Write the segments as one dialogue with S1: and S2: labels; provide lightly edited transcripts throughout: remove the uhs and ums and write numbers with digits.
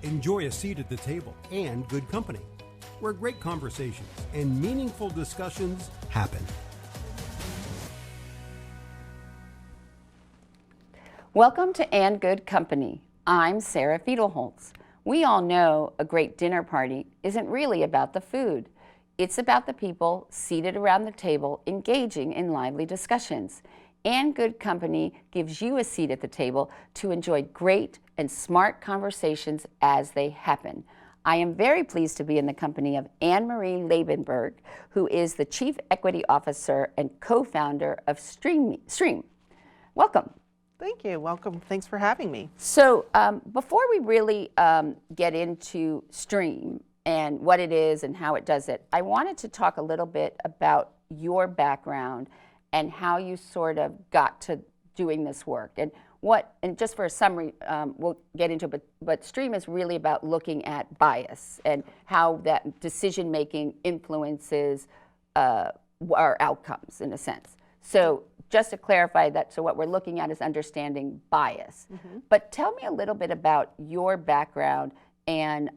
S1: Enjoy a seat at the table and good company, where great conversations and meaningful discussions happen.
S2: Welcome to And Good Company. I'm Sarah Fiedelholtz. We all know a great dinner party isn't really about the food. It's about the people seated around the table engaging in lively discussions. And Good Company gives you a seat at the table to enjoy great and smart conversations as they happen. I am very pleased to be in the company of Anne-Marie Lavenberg, who is the Chief Equity Officer and co-founder of Stream. Welcome.
S3: Thank you. Welcome. Thanks for having me.
S2: So before we really get into Stream and what it is and how it does it, I wanted to talk a little bit about your background and how you sort of got to doing this work. And just for a summary, we'll get into it, but Stream is really about looking at bias and how that decision-making influences our outcomes, in a sense. So just to clarify that, so what we're looking at is understanding bias. Mm-hmm. But tell me a little bit about your background and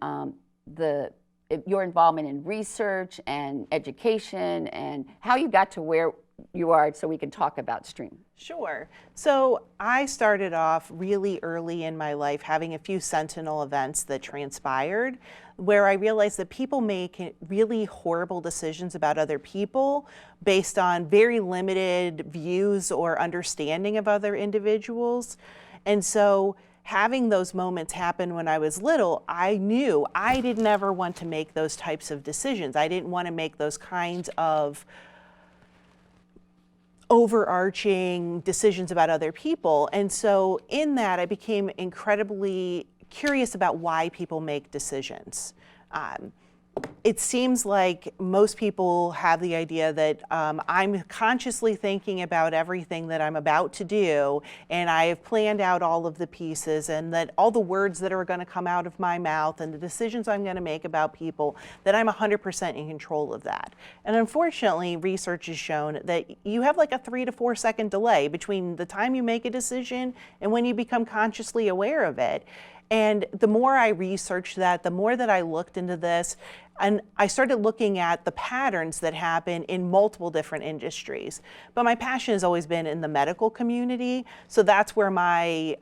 S2: your involvement in research and education and how you got to where you are, so we can talk about Stream.
S3: Sure. So I started off really early in my life having a few sentinel events that transpired where I realized that people make really horrible decisions about other people based on very limited views or understanding of other individuals. And so having those moments happen when I was little, I knew I didn't ever want to make those types of decisions. I didn't want to make those kinds of overarching decisions about other people. And so in that, I became incredibly curious about why people make decisions. It seems like most people have the idea that I'm consciously thinking about everything that I'm about to do, and I have planned out all of the pieces, and that all the words that are going to come out of my mouth and the decisions I'm going to make about people, that I'm 100% in control of that. And unfortunately, research has shown that you have like a 3 to 4 second delay between the time you make a decision and when you become consciously aware of it. And the more I researched that, the more that I looked into this, and I started looking at the patterns that happen in multiple different industries. But my passion has always been in the medical community, so that's where my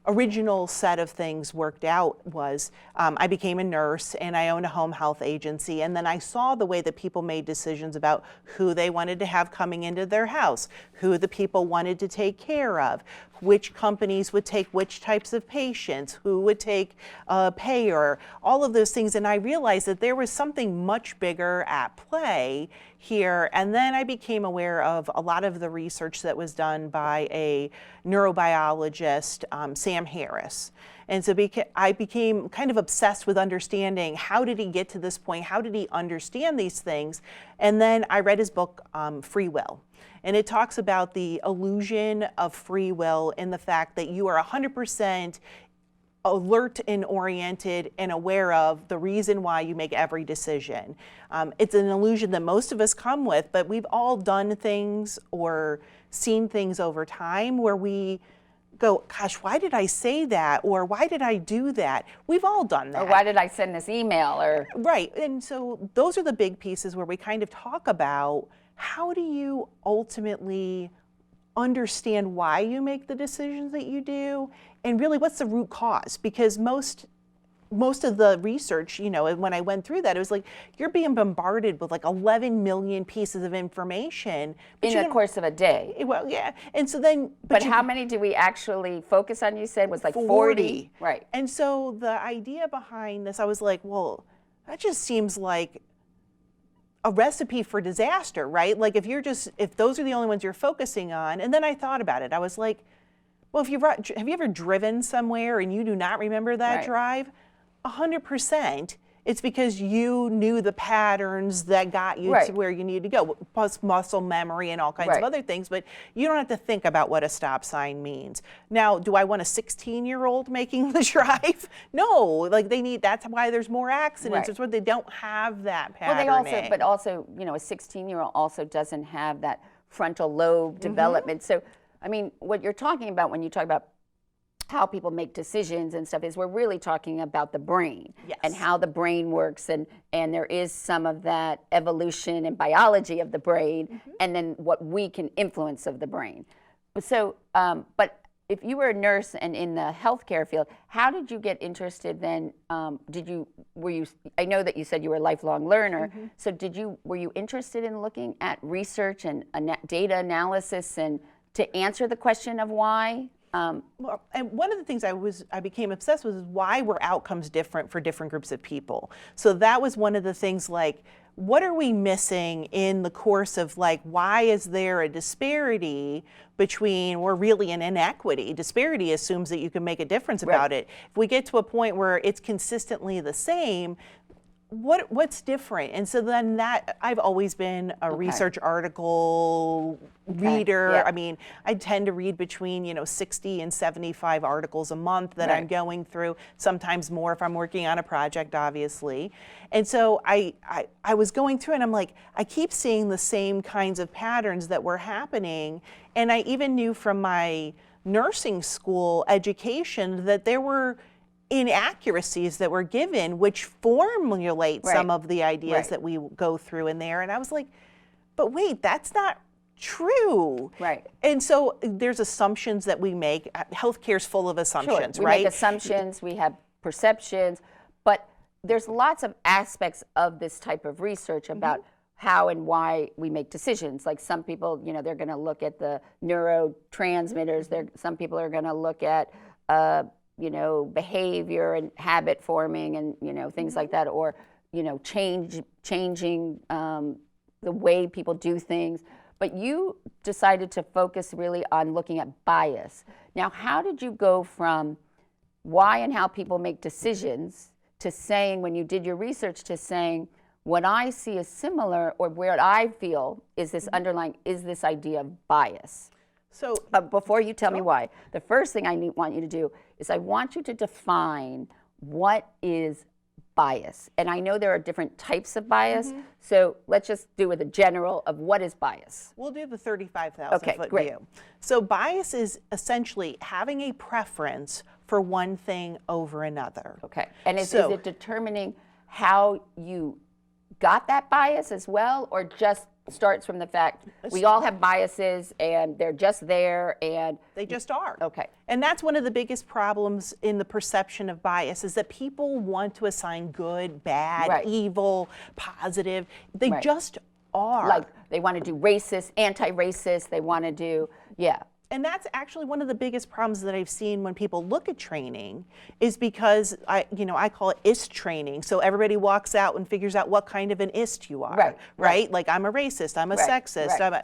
S3: original set of things worked out was I became a nurse and I owned a home health agency, and then I saw the way that people made decisions about who they wanted to have coming into their house, who the people wanted to take care of, which companies would take which types of patients, who would take a payer, all of those things. And I realized that there was something much bigger at play here. And then I became aware of a lot of the research that was done by a neurobiologist, Sam Harris. And so I became kind of obsessed with understanding how did he get to this point? How did he understand these things? And then I read his book, Free Will. And it talks about the illusion of free will and the fact that you are 100% alert and oriented and aware of the reason why you make every decision. It's an illusion that most of us come with, but we've all done things or seen things over time where we go, gosh, why did I say that? Or why did I do that? We've all done that.
S2: Or why did I send this email? Or
S3: right. And so those are the big pieces where we kind of talk about how do you ultimately understand why you make the decisions that you do, and really what's the root cause? Because most of the research, you know, when I went through that, it was like you're being bombarded with like 11 million pieces of information
S2: in the course of a day.
S3: Well, yeah, and so then,
S2: but how many do we actually focus on? You said was like 40, right?
S3: And so the idea behind this, I was like, well, that just seems like a recipe for disaster, right? Like if those are the only ones you're focusing on. And then I thought about it. I was like, well, have you ever driven somewhere and you do not remember that drive? 100%. It's because you knew the patterns that got you to where you needed to go, plus muscle memory and all kinds of other things, but you don't have to think about what a stop sign means. Now, do I want a 16-year-old making the drive? No, like that's why there's more accidents. It's where they don't have that patterning.
S2: Well, but also, you know, a 16-year-old also doesn't have that frontal lobe development. So, I mean, what you're talking about when you talk about how people make decisions and stuff is we're really talking about the brain
S3: Yes.
S2: and how the brain works, and there is some of that evolution and biology of the brain, and then what we can influence of the brain. So, but if you were a nurse and in the healthcare field, how did you get interested then? I know that you said you were a lifelong learner, so were you interested in looking at research and data analysis and to answer the question of why?
S3: Well, and one of the things I became obsessed with is why were outcomes different for different groups of people. So that was one of the things, like, what are we missing in the course of, like, why is there a disparity between, or really an inequity? Disparity assumes that you can make a difference about it. If we get to a point where it's consistently the same, what's different? And so then that, I've always been a research article reader.
S2: Yeah.
S3: I mean, I tend to read between 60 and 75 articles a month that I'm going through, sometimes more if I'm working on a project, obviously. And so I was going through and I'm like, I keep seeing the same kinds of patterns that were happening. And I even knew from my nursing school education that there were inaccuracies that were given, which formulate some of the ideas that we go through in there. And I was like, but wait, that's not true.
S2: Right.
S3: And so there's assumptions that we make. Healthcare's full of assumptions,
S2: We
S3: right?
S2: make assumptions, we have perceptions, but there's lots of aspects of this type of research about how and why we make decisions. Like some people, they're going to look at the neurotransmitters. Some people are going to look at behavior and habit forming and, things like that, or, changing the way people do things. But you decided to focus really on looking at bias. Now, how did you go from why and how people make decisions to saying, when you did your research, to saying, what I see is similar, or where I feel is this underlying, is this idea of bias?
S3: So,
S2: but before you tell me why, the first thing I want you to do is I want you to define what is bias. And I know there are different types of bias, so let's just do with a general of what is bias.
S3: We'll do the 35,000 foot
S2: great.
S3: view. So bias is essentially having a preference for one thing over another.
S2: Okay, and is it determining how you got that bias as well, or just starts from the fact we all have biases and they're just there and
S3: they just are?
S2: Okay.
S3: And that's one of the biggest problems in the perception of bias, is that people want to assign good, bad, evil, positive. They just are.
S2: Like they want to do racist, anti-racist, they want to do,
S3: And that's actually one of the biggest problems that I've seen when people look at training, is because I call it IST training. So everybody walks out and figures out what kind of an IST you are, right? Like, I'm a racist, I'm a sexist,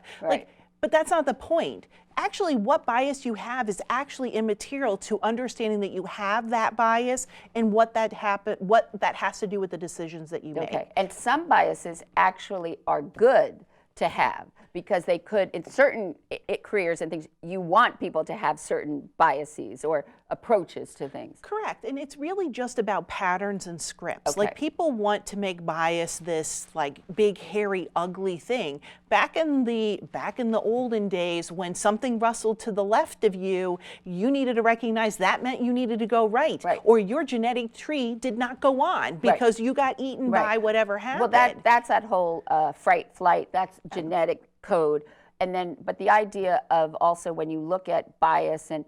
S3: but that's not the point. Actually, what bias you have is actually immaterial to understanding that you have that bias and what that has to do with the decisions that you make.
S2: Okay, and some biases actually are good to have, because they could, in certain careers and things, you want people to have certain biases or approaches to things.
S3: Correct, and it's really just about patterns and scripts. Like, people want to make bias this like big, hairy, ugly thing. Back in the olden days, when something rustled to the left of you, you needed to recognize that meant you needed to go right. Or your genetic tree did not go on because you got eaten by whatever happened.
S2: Well, that's that whole fright, flight, that's genetic code. And then, but the idea of also when you look at bias, and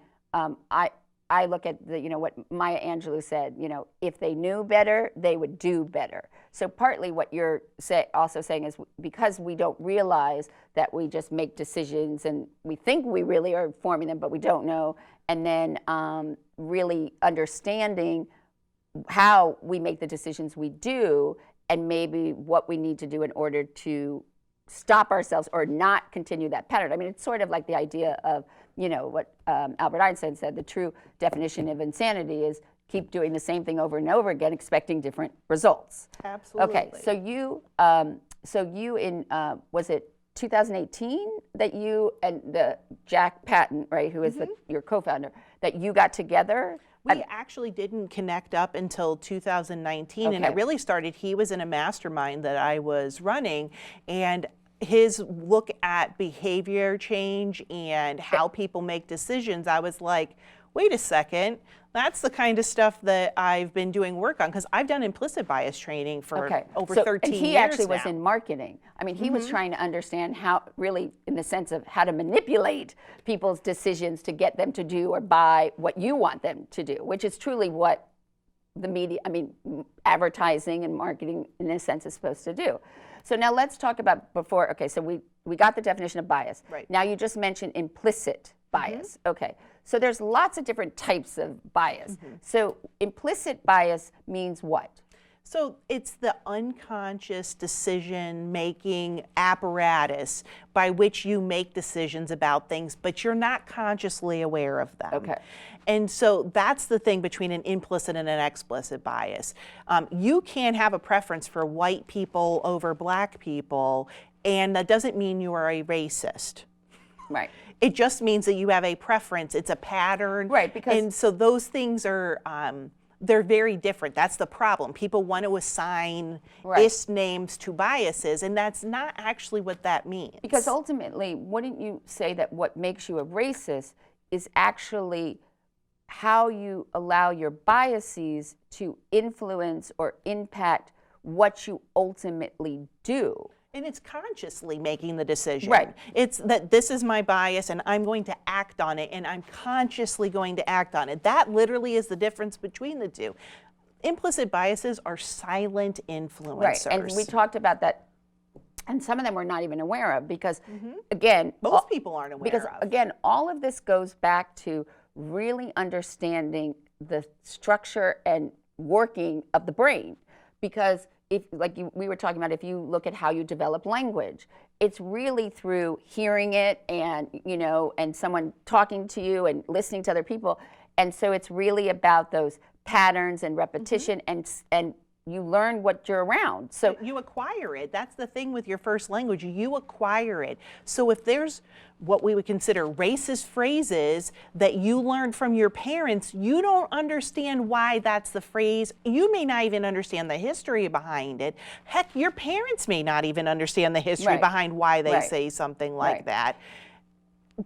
S2: I look at what Maya Angelou said, if they knew better, they would do better. So partly what you're also saying is because we don't realize that we just make decisions and we think we really are forming them, but we don't know. And then really understanding how we make the decisions we do, and maybe what we need to do in order to stop ourselves or not continue that pattern. I mean, it's sort of like the idea of, what Albert Einstein said, the true definition of insanity is keep doing the same thing over and over again, expecting different results.
S3: Absolutely.
S2: Okay, so you in, was it 2018 that you and the Jack Patton, right, who is your co-founder, that you got together?
S3: We actually didn't connect up until 2019, and it really started, he was in a mastermind that I was running, and his look at behavior change and how people make decisions, I was like, wait a second, that's the kind of stuff that I've been doing work on, because I've done implicit bias training for over 13 years
S2: And he actually was
S3: now.
S2: in marketing. I mean, he was trying to understand how, really, in the sense of how to manipulate people's decisions to get them to do or buy what you want them to do, which is truly what the media, I mean, advertising and marketing, in a sense, is supposed to do. So now let's talk about before, okay, so we got the definition of bias.
S3: Right.
S2: Now you just mentioned implicit bias. Okay, so there's lots of different types of bias. So implicit bias means what?
S3: So it's the unconscious decision-making apparatus by which you make decisions about things, but you're not consciously aware of them.
S2: Okay.
S3: And so that's the thing between an implicit and an explicit bias. You can have a preference for white people over black people, and that doesn't mean you are a racist.
S2: Right.
S3: It just means that you have a preference. It's a pattern.
S2: Right, because
S3: and so those things are they're very different. That's the problem. People want to assign is names to biases, and that's not actually what that means.
S2: Because ultimately, wouldn't you say that what makes you a racist is actually how you allow your biases to influence or impact what you ultimately do?
S3: And it's consciously making the decision.
S2: Right.
S3: It's that this is my bias and I'm going to act on it, and I'm consciously going to act on it. That literally is the difference between the two. Implicit biases are silent influencers.
S2: Right, and we talked about that, and some of them we're not even aware of because, again,
S3: most people aren't aware
S2: because,
S3: of.
S2: again, all of this goes back to really understanding the structure and working of the brain. Because if, like we were talking about, if you look at how you develop language, it's really through hearing it and, you know, and someone talking to you and listening to other people. And so it's really about those patterns and repetition, and you learn what you're around. So
S3: you acquire it. That's the thing with your first language. You acquire it. So if there's what we would consider racist phrases that you learned from your parents, you don't understand why that's the phrase. You may not even understand the history behind it. Heck, your parents may not even understand the history behind why they say something like that.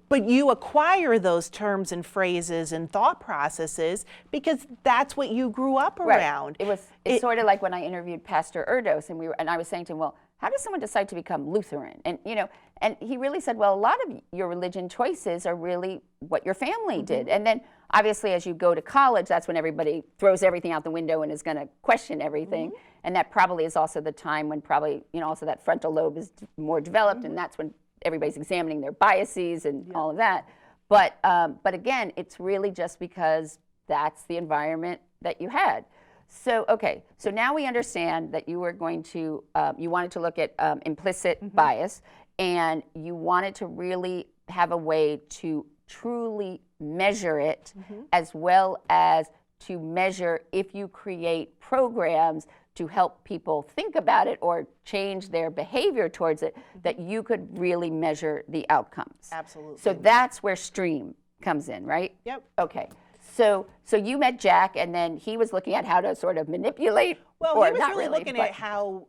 S3: But you acquire those terms and phrases and thought processes because that's what you grew up around.
S2: It's sort of like when I interviewed Pastor Erdos, and I was saying to him, well, how does someone decide to become Lutheran? And you know, and he really said, well, a lot of your religion choices are really what your family did. And then obviously as you go to college, that's when everybody throws everything out the window and is going to question everything. And that probably is also the time when probably, you know, also that frontal lobe is more developed, and that's when everybody's examining their biases and all of that. But again, it's really just because that's the environment that you had. So, okay, so now we understand that you were going to, you wanted to look at implicit bias, and you wanted to really have a way to truly measure it, as well as to measure if you create programs to help people think about it or change their behavior towards it, that you could really measure the outcomes.
S3: Absolutely.
S2: So that's where STREAM comes in, right?
S3: Yep.
S2: Okay. So you met Jack, and then he was looking at how to sort of manipulate.
S3: Well,
S2: or
S3: he was
S2: not
S3: really looking at how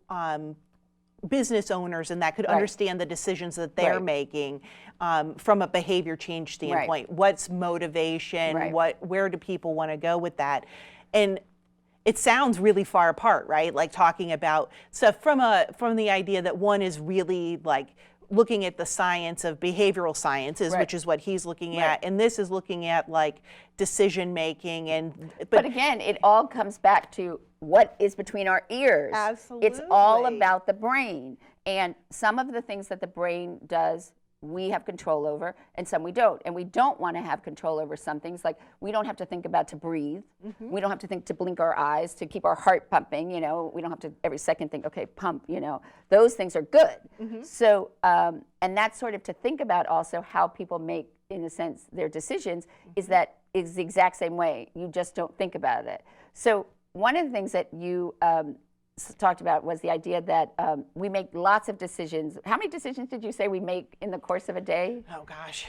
S3: business owners and that could understand the decisions that they're making from a behavior change standpoint. What's motivation? Where do people want to go with that? And it sounds really far apart, right? Like talking about stuff from the idea that one is really like looking at the science of behavioral sciences, which is what he's looking at, and this is looking at like decision making. And
S2: but again, it all comes back to what is between our ears.
S3: Absolutely.
S2: It's all about the brain, and some of the things that the brain does we have control over, and some we don't. And we don't want to have control over some things, like we don't have to think about to breathe. We don't have to think to blink our eyes, to keep our heart pumping, you know. We don't have to every second think, okay, pump, you know. Those things are good. So, and that's sort of to think about also how people make, in a sense, their decisions, is the exact same way. You just don't think about it. So one of the things that you talked about was the idea that we make lots of decisions. How many decisions did you say we make in the course of a day?
S3: Oh gosh,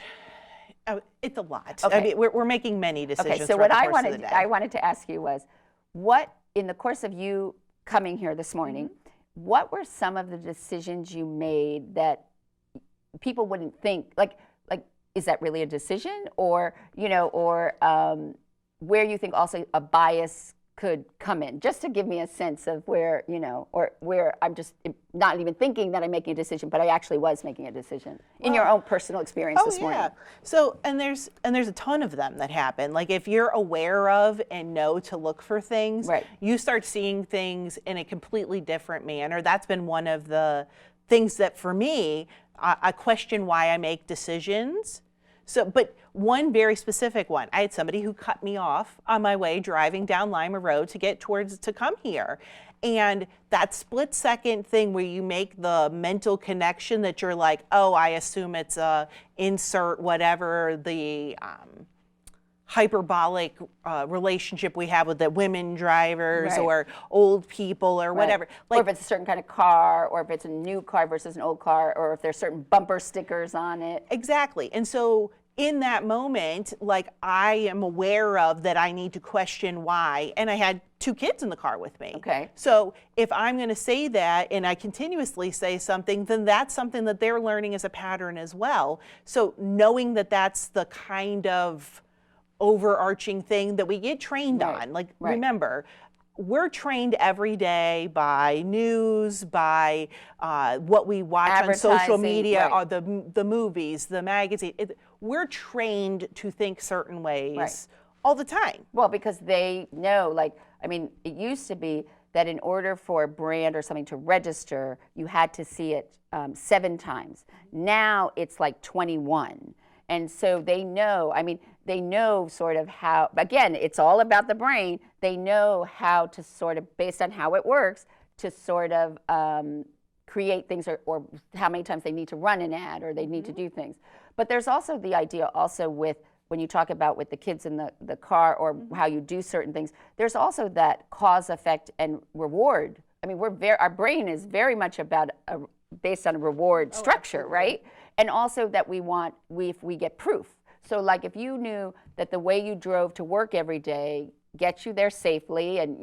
S3: it's a lot.
S2: Okay.
S3: I mean, we're making many decisions.
S2: Okay, so what I wanted to ask you was, what in the course of you coming here this morning, what were some of the decisions you made that people wouldn't think like is that really a decision, or where you think also a bias could come in, just to give me a sense of where, or where I'm just not even thinking that I'm making a decision, but I actually was making a decision in your own personal experience this morning.
S3: Yeah. So, and there's a ton of them that happen. Like if you're aware of and know to look for things,
S2: right,
S3: you start seeing things in a completely different manner. That's been one of the things that for me, I question why I make decisions. So, but one very specific one, I had somebody who cut me off on my way driving down Lima Road to come here. And that split second thing where you make the mental connection that you're like, oh, I assume it's a insert whatever the hyperbolic relationship we have with the women drivers,
S2: right,
S3: or old people or whatever.
S2: Right.
S3: Like,
S2: or if it's a certain kind of car, or if it's a new car versus an old car, or if there's certain bumper stickers on it.
S3: Exactly. And so in that moment, like I am aware of that I need to question why, and I had 2 kids in the car with me.
S2: Okay.
S3: So if I'm going to say that and I continuously say something, then that's something that they're learning as a pattern as well. So knowing that that's the kind of overarching thing that we get trained on. Like, remember, we're trained every day by news, by what we watch on social media, or the movies, the magazine. We're trained to think certain ways all the time.
S2: Well, because they know, it used to be that in order for a brand or something to register, you had to see it 7 times. Now it's like 21. And so they know, they know sort of how, again, it's all about the brain. They know how to sort of, based on how it works, to sort of create things, or how many times they need to run an ad, or they need to do things. But there's also the idea also with, when you talk about with the kids in the car, or how you do certain things, there's also that cause, effect, and reward. Our brain is very much about based on a reward structure, right? And also that if we get proof. So like if you knew that the way you drove to work every day gets you there safely, and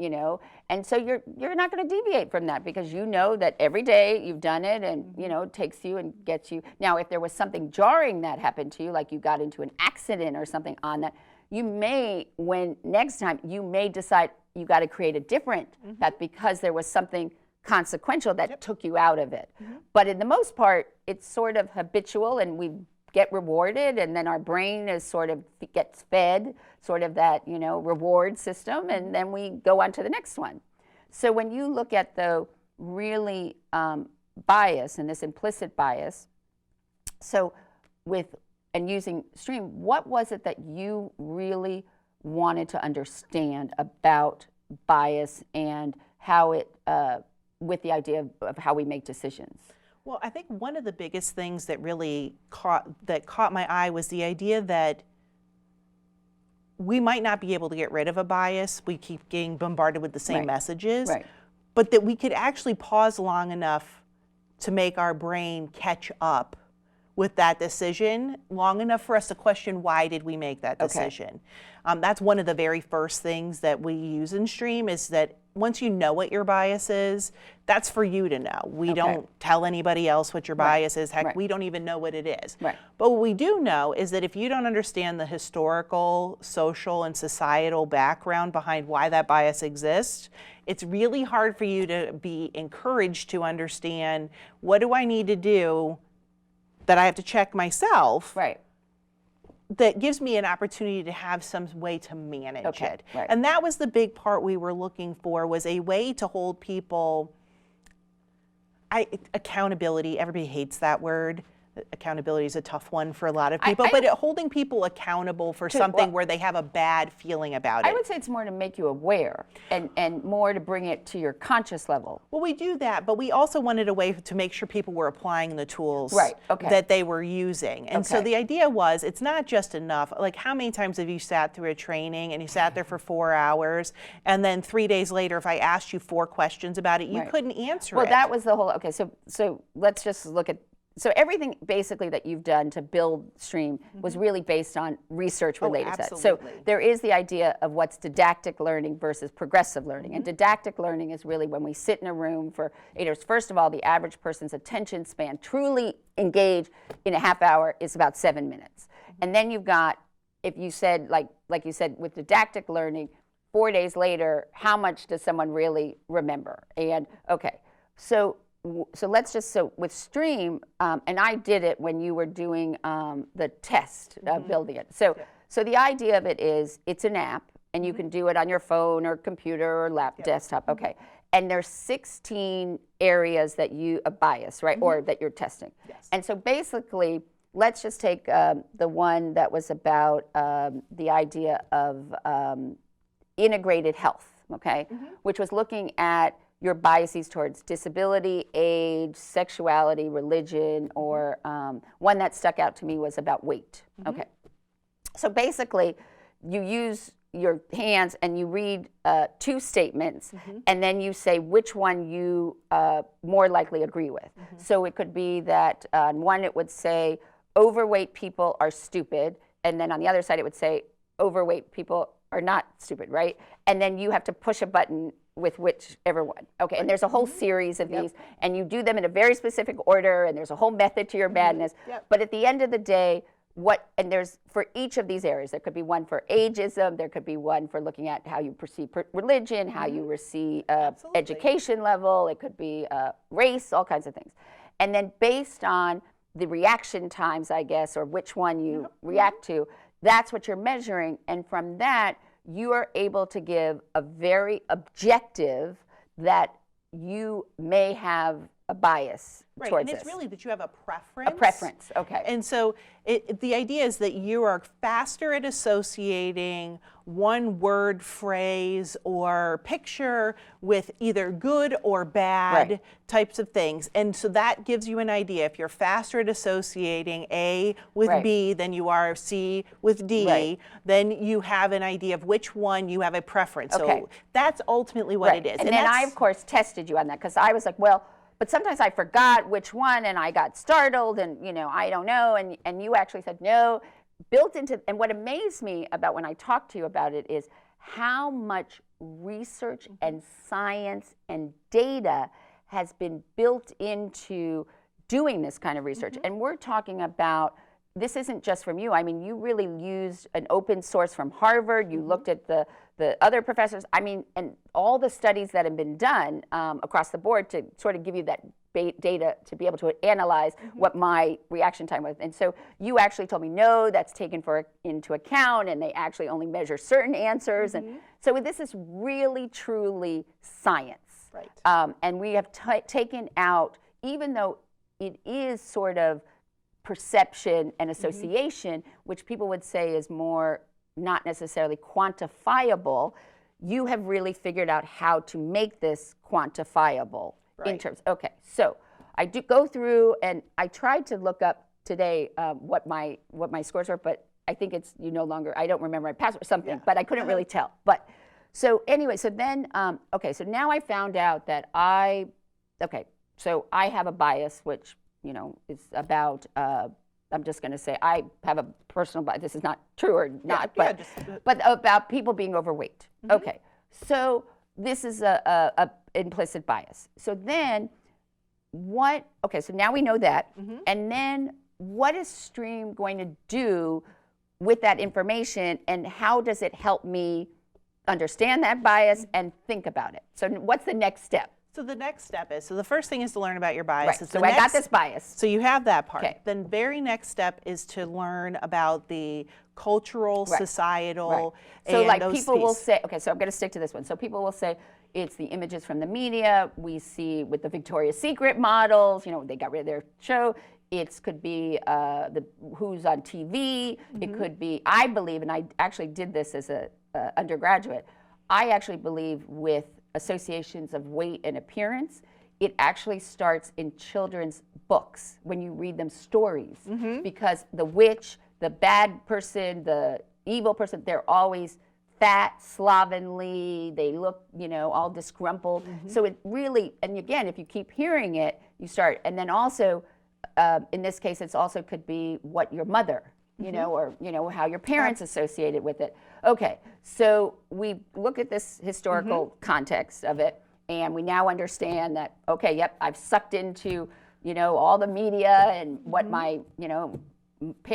S2: and so you're not going to deviate from that, because you know that every day you've done it, and it takes you and gets you. Now if there was something jarring that happened to you, like you got into an accident or something on that, you may, next time you may decide you got to create a different path, because there was something consequential that took you out of it. But in the most part, it's sort of habitual, and we get rewarded, and then our brain is sort of gets fed sort of that reward system, and then we go on to the next one. So when you look at the really bias and this implicit bias, so using Stream, what was it that you really wanted to understand about bias and how it with the idea of how we make decisions?
S3: Well, I think one of the biggest things that really caught my eye was the idea that we might not be able to get rid of a bias. We keep getting bombarded with the same messages, but that we could actually pause long enough to make our brain catch up with that decision, long enough for us to question, why did we make that decision? That's one of the very first things that we use in Stream, is that once you know what your bias is, that's for you to know. We don't tell anybody else what your bias is. Heck, we don't even know what it is. But what we do know is that if you don't understand the historical, social, and societal background behind why that bias exists, it's really hard for you to be encouraged to understand, what do I need to do that I have to check myself, that gives me an opportunity to have some way to manage it. And that was the big part we were looking for, was a way to hold people, accountability, everybody hates that word. Accountability is a tough one for a lot of people, but holding people accountable for something where they have a bad feeling about it.
S2: I would say it's more to make you aware, and more to bring it to your conscious level.
S3: Well, we do that, but we also wanted a way to make sure people were applying the tools that they were using. And so the idea was, it's not just enough. Like, how many times have you sat through a training and you sat there for 4 hours, and then 3 days later, if I asked you 4 questions about it, you couldn't answer it?
S2: Well, that was the whole, so let's just look at so everything basically that you've done to build STREAM was really based on research related to that. So there is the idea of what's didactic learning versus progressive learning. And didactic learning is really when we sit in a room for 8 hours. First of all, the average person's attention span, truly engaged in a half hour, is about 7 minutes. And then you've got, if you said, like you said, with didactic learning, 4 days later, how much does someone really remember? And okay, so let's just, so with STREAM, and I did it when you were doing the test of building it. So the idea of it is, it's an app, and you can do it on your phone or computer or desktop. Okay, and there's 16 areas that you bias, right, or that you're testing. Yes. And so basically, let's just take the one that was about the idea of integrated health, okay, which was looking at your biases towards disability, age, sexuality, religion, or one that stuck out to me was about weight. Okay, so basically, you use your hands and you read 2 statements, and then you say which one you more likely agree with. So it could be that on one it would say overweight people are stupid, and then on the other side it would say overweight people are not stupid, right? And then you have to push a button with whichever one. Okay, and there's a whole series of these, and you do them in a very specific order, and there's a whole method to your madness. But at the end of the day, and there's, for each of these areas, there could be one for ageism, there could be one for looking at how you perceive religion, how you receive education level, it could be race, all kinds of things. And then based on the reaction times, I guess, or which one you react to, that's what you're measuring, and from that, you are able to give a very objective that you may have a bias towards
S3: and it's
S2: this.
S3: really that you have a preference.
S2: A preference, okay.
S3: And so the idea is that you are faster at associating one word, phrase, or picture with either good or bad types of things. And so that gives you an idea. If you're faster at associating A with B than you are C with D, then you have an idea of which one you have a preference. So that's ultimately what it is.
S2: And then I, of course, tested you on that, because I was like, well, but sometimes I forgot which one, and I got startled, and I don't know, and you actually said no, built into, and what amazed me about when I talked to you about it is how much research and science and data has been built into doing this kind of research. And we're talking about, this isn't just from you, I mean, you really used an open source from Harvard, you looked at the other professors, I mean, and all the studies that have been done across the board to sort of give you that data to be able to analyze what my reaction time was. And so you actually told me, no, that's taken into account, and they actually only measure certain answers. And so this is really, truly science. And we have taken out, even though it is sort of perception and association, which people would say is more not necessarily quantifiable, you have really figured out how to make this quantifiable in terms. Okay, so I do go through, and I tried to look up today what my scores were, but I think it's no longer, I don't remember my password or something, but I couldn't really tell. But so anyway, so then okay, so now I found out that so I have a bias, which is about I'm just going to say I have a personal bias. This is not true or not, but about people being overweight. Okay, so this is a implicit bias. So then okay, so now we know that, and then what is STREAM going to do with that information, and how does it help me understand that bias and think about it? So what's the next step?
S3: So the next step is, so the first thing is to learn about your bias.
S2: Right. So I got this bias.
S3: So you have that part.
S2: Okay.
S3: Then very next step is to learn about the cultural, societal,
S2: so
S3: and
S2: like
S3: those
S2: people will say, okay, so I'm going to stick to this one. So people will say it's the images from the media. We see with the Victoria's Secret models, they got rid of their show. It could be who's on TV. It could be, I believe, and I actually did this as a undergraduate, I actually believe with associations of weight and appearance, it actually starts in children's books when you read them stories, because the witch, the bad person, the evil person, they're always fat, slovenly, they look, all disgruntled. So it really, and again, if you keep hearing it, you start, and then also in this case, it's also could be what your mother, you know, or, you know, how your parents associated with it. Okay, so we look at this historical context of it, and we now understand that, okay, yep, I've sucked into, you know, all the media and what my, you know,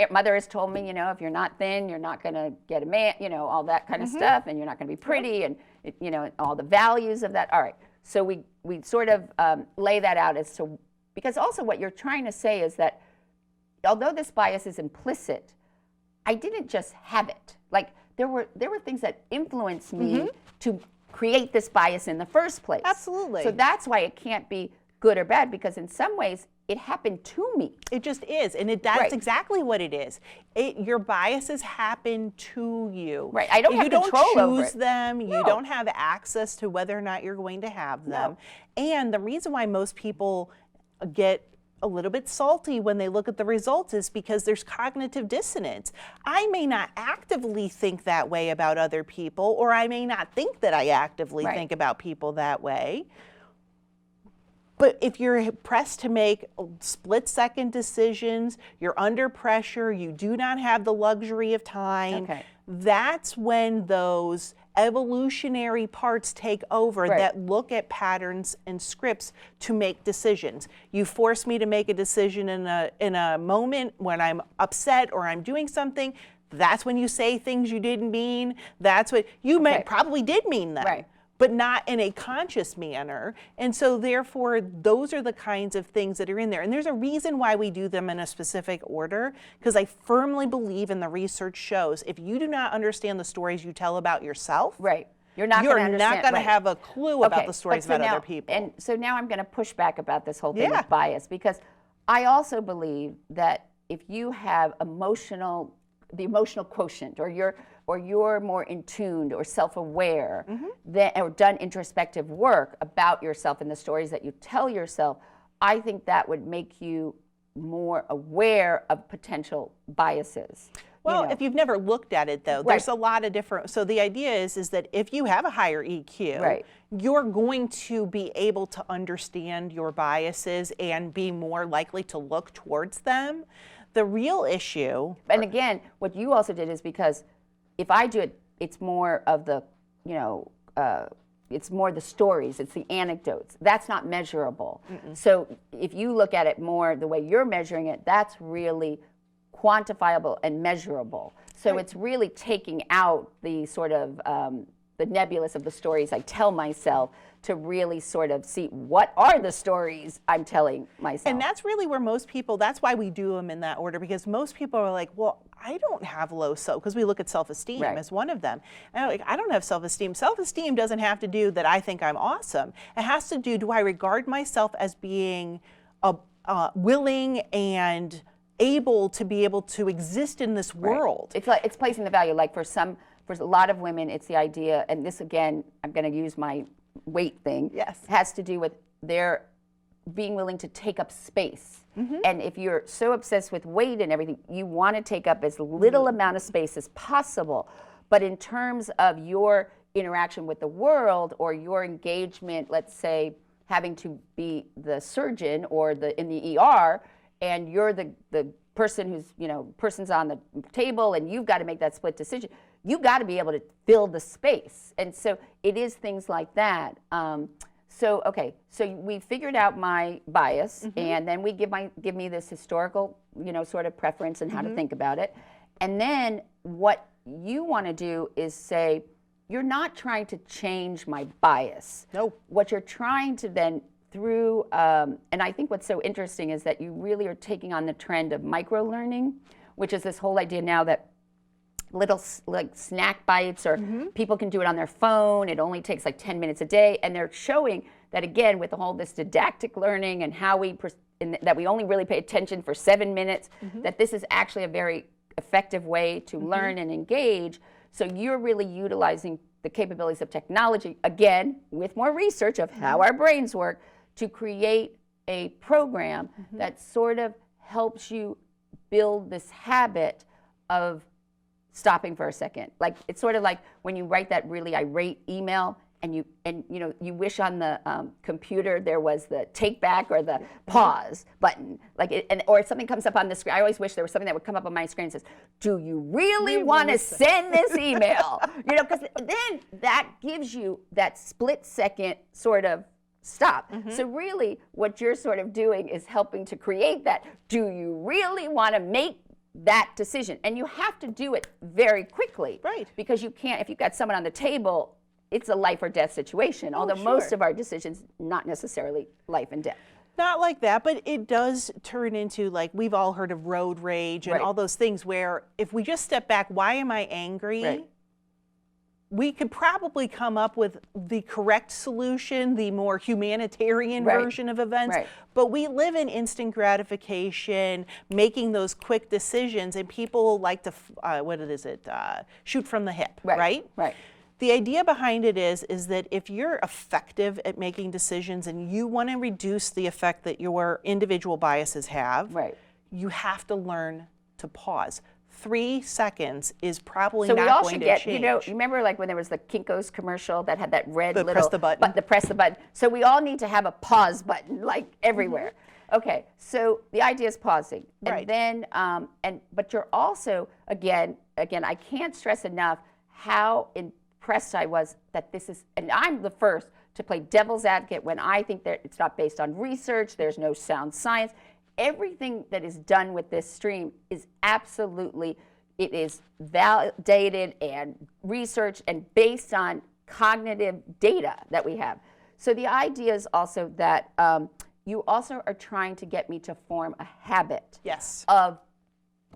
S2: mother has told me, you know, if you're not thin, you're not going to get a man, you know, all that kind of stuff, and you're not going to be pretty, and, you know, all the values of that. All right, so we sort of lay that out as to, because also what you're trying to say is that although this bias is implicit, I didn't just have it. Like, there were things that influenced me to create this bias in the first place.
S3: Absolutely.
S2: So that's why it can't be good or bad, because in some ways it happened to me.
S3: It just is, and that's exactly what it is. Your biases happen to you.
S2: Right. I don't have control over it.
S3: You don't choose them. You don't have access to whether or not you're going to have them. And the reason why most people get a little bit salty when they look at the results is because there's cognitive dissonance. I may not actively think that way about other people, or I may not think that I actively think about people that way. But if you're pressed to make split-second decisions, you're under pressure, you do not have the luxury of time, that's when those evolutionary parts take over that look at patterns and scripts to make decisions. You force me to make a decision in a moment when I'm upset or I'm doing something, that's when you say things you didn't mean. That's what you probably did mean them. But not in a conscious manner. And so therefore, those are the kinds of things that are in there. And there's a reason why we do them in a specific order, because I firmly believe, and the research shows, if you do not understand the stories you tell about yourself,
S2: you're not going to
S3: have a clue about the stories about other people.
S2: And so now I'm going to push back about this whole thing of bias, because I also believe that if you have the emotional quotient, or you're more in tuned or self-aware, or done introspective work about yourself and the stories that you tell yourself, I think that would make you more aware of potential biases.
S3: Well, if you've never looked at it, though, there's a lot of different. So the idea is that if you have a higher EQ, you're going to be able to understand your biases and be more likely to look towards them. The real issue,
S2: and again, what you also did is, because if I do it, it's more of the, you know, it's more the stories, it's the anecdotes. That's not measurable. So if you look at it more the way you're measuring it, that's really quantifiable and measurable. So it's really taking out the sort of the nebulous of the stories I tell myself, to really sort of see what are the stories I'm telling myself.
S3: And that's really where most people, that's why we do them in that order, because most people are like, well, I don't have low self, because we look at self-esteem as one of them. And I'm like, I don't have self-esteem. Self-esteem doesn't have to do that I think I'm awesome. It has to do I regard myself as being willing and able to exist in this world.
S2: It's like, it's placing the value. Like for a lot of women, it's the idea, and this again, I'm going to use my weight thing, has to do with their being willing to take up space. And if you're so obsessed with weight and everything, you want to take up as little amount of space as possible. But in terms of your interaction with the world, or your engagement, let's say having to be the surgeon or in the ER, and you're the person who's, you know, person's on the table, and you've got to make that split decision, you've got to be able to fill the space. And so it is things like that. So we figured out my bias, and then we give me this historical, you know, sort of preference and how to think about it. And then what you want to do is say, you're not trying to change my bias.
S3: No.
S2: What you're trying to then through, and I think what's so interesting is that you really are taking on the trend of micro-learning, which is this whole idea now that little like snack bites, or people can do it on their phone. It only takes like 10 minutes a day, and they're showing that again with all this didactic learning and how that we only really pay attention for 7 minutes, that this is actually a very effective way to learn and engage. So you're really utilizing the capabilities of technology, again, with more research of how our brains work, to create a program that sort of helps you build this habit of stopping for a second. Like, it's sort of like when you write that really irate email and you wish on the computer there was the take back or the pause button, or something comes up on the screen. I always wish there was something that would come up on my screen and says, "Do you really want to send this email?" Because then that gives you that split second sort of stop. So really, what you're sort of doing is helping to create that. Do you really want to make that decision? And you have to do it very quickly,
S3: right? Because
S2: you can't. If you've got someone on the table, it's a life or death situation, although most of our decisions, not necessarily life and death.
S3: Not like that, but it does turn into, like, we've all heard of road rage and all those things where if we just step back, why am I angry?
S2: Right.
S3: We could probably come up with the correct solution, the more humanitarian version of events, but we live in instant gratification, making those quick decisions, and people like to, shoot from the hip, right?
S2: Right.
S3: The idea behind it is that if you're effective at making decisions and you want to reduce the effect that your individual biases have, you have to learn to pause. 3 seconds is probably not going to change.
S2: You remember like when there was the Kinko's commercial that had that red little
S3: press the button.
S2: Press the button. So we all need to have a pause button like everywhere. Okay, so the idea is pausing, and then but you're also again I can't stress enough how impressed I was that this is, and I'm the first to play devil's advocate when I think that it's not based on research, there's no sound science. Everything that is done with this stream is absolutely, it is validated and researched and based on cognitive data that we have. So the idea is also that you also are trying to get me to form a habit of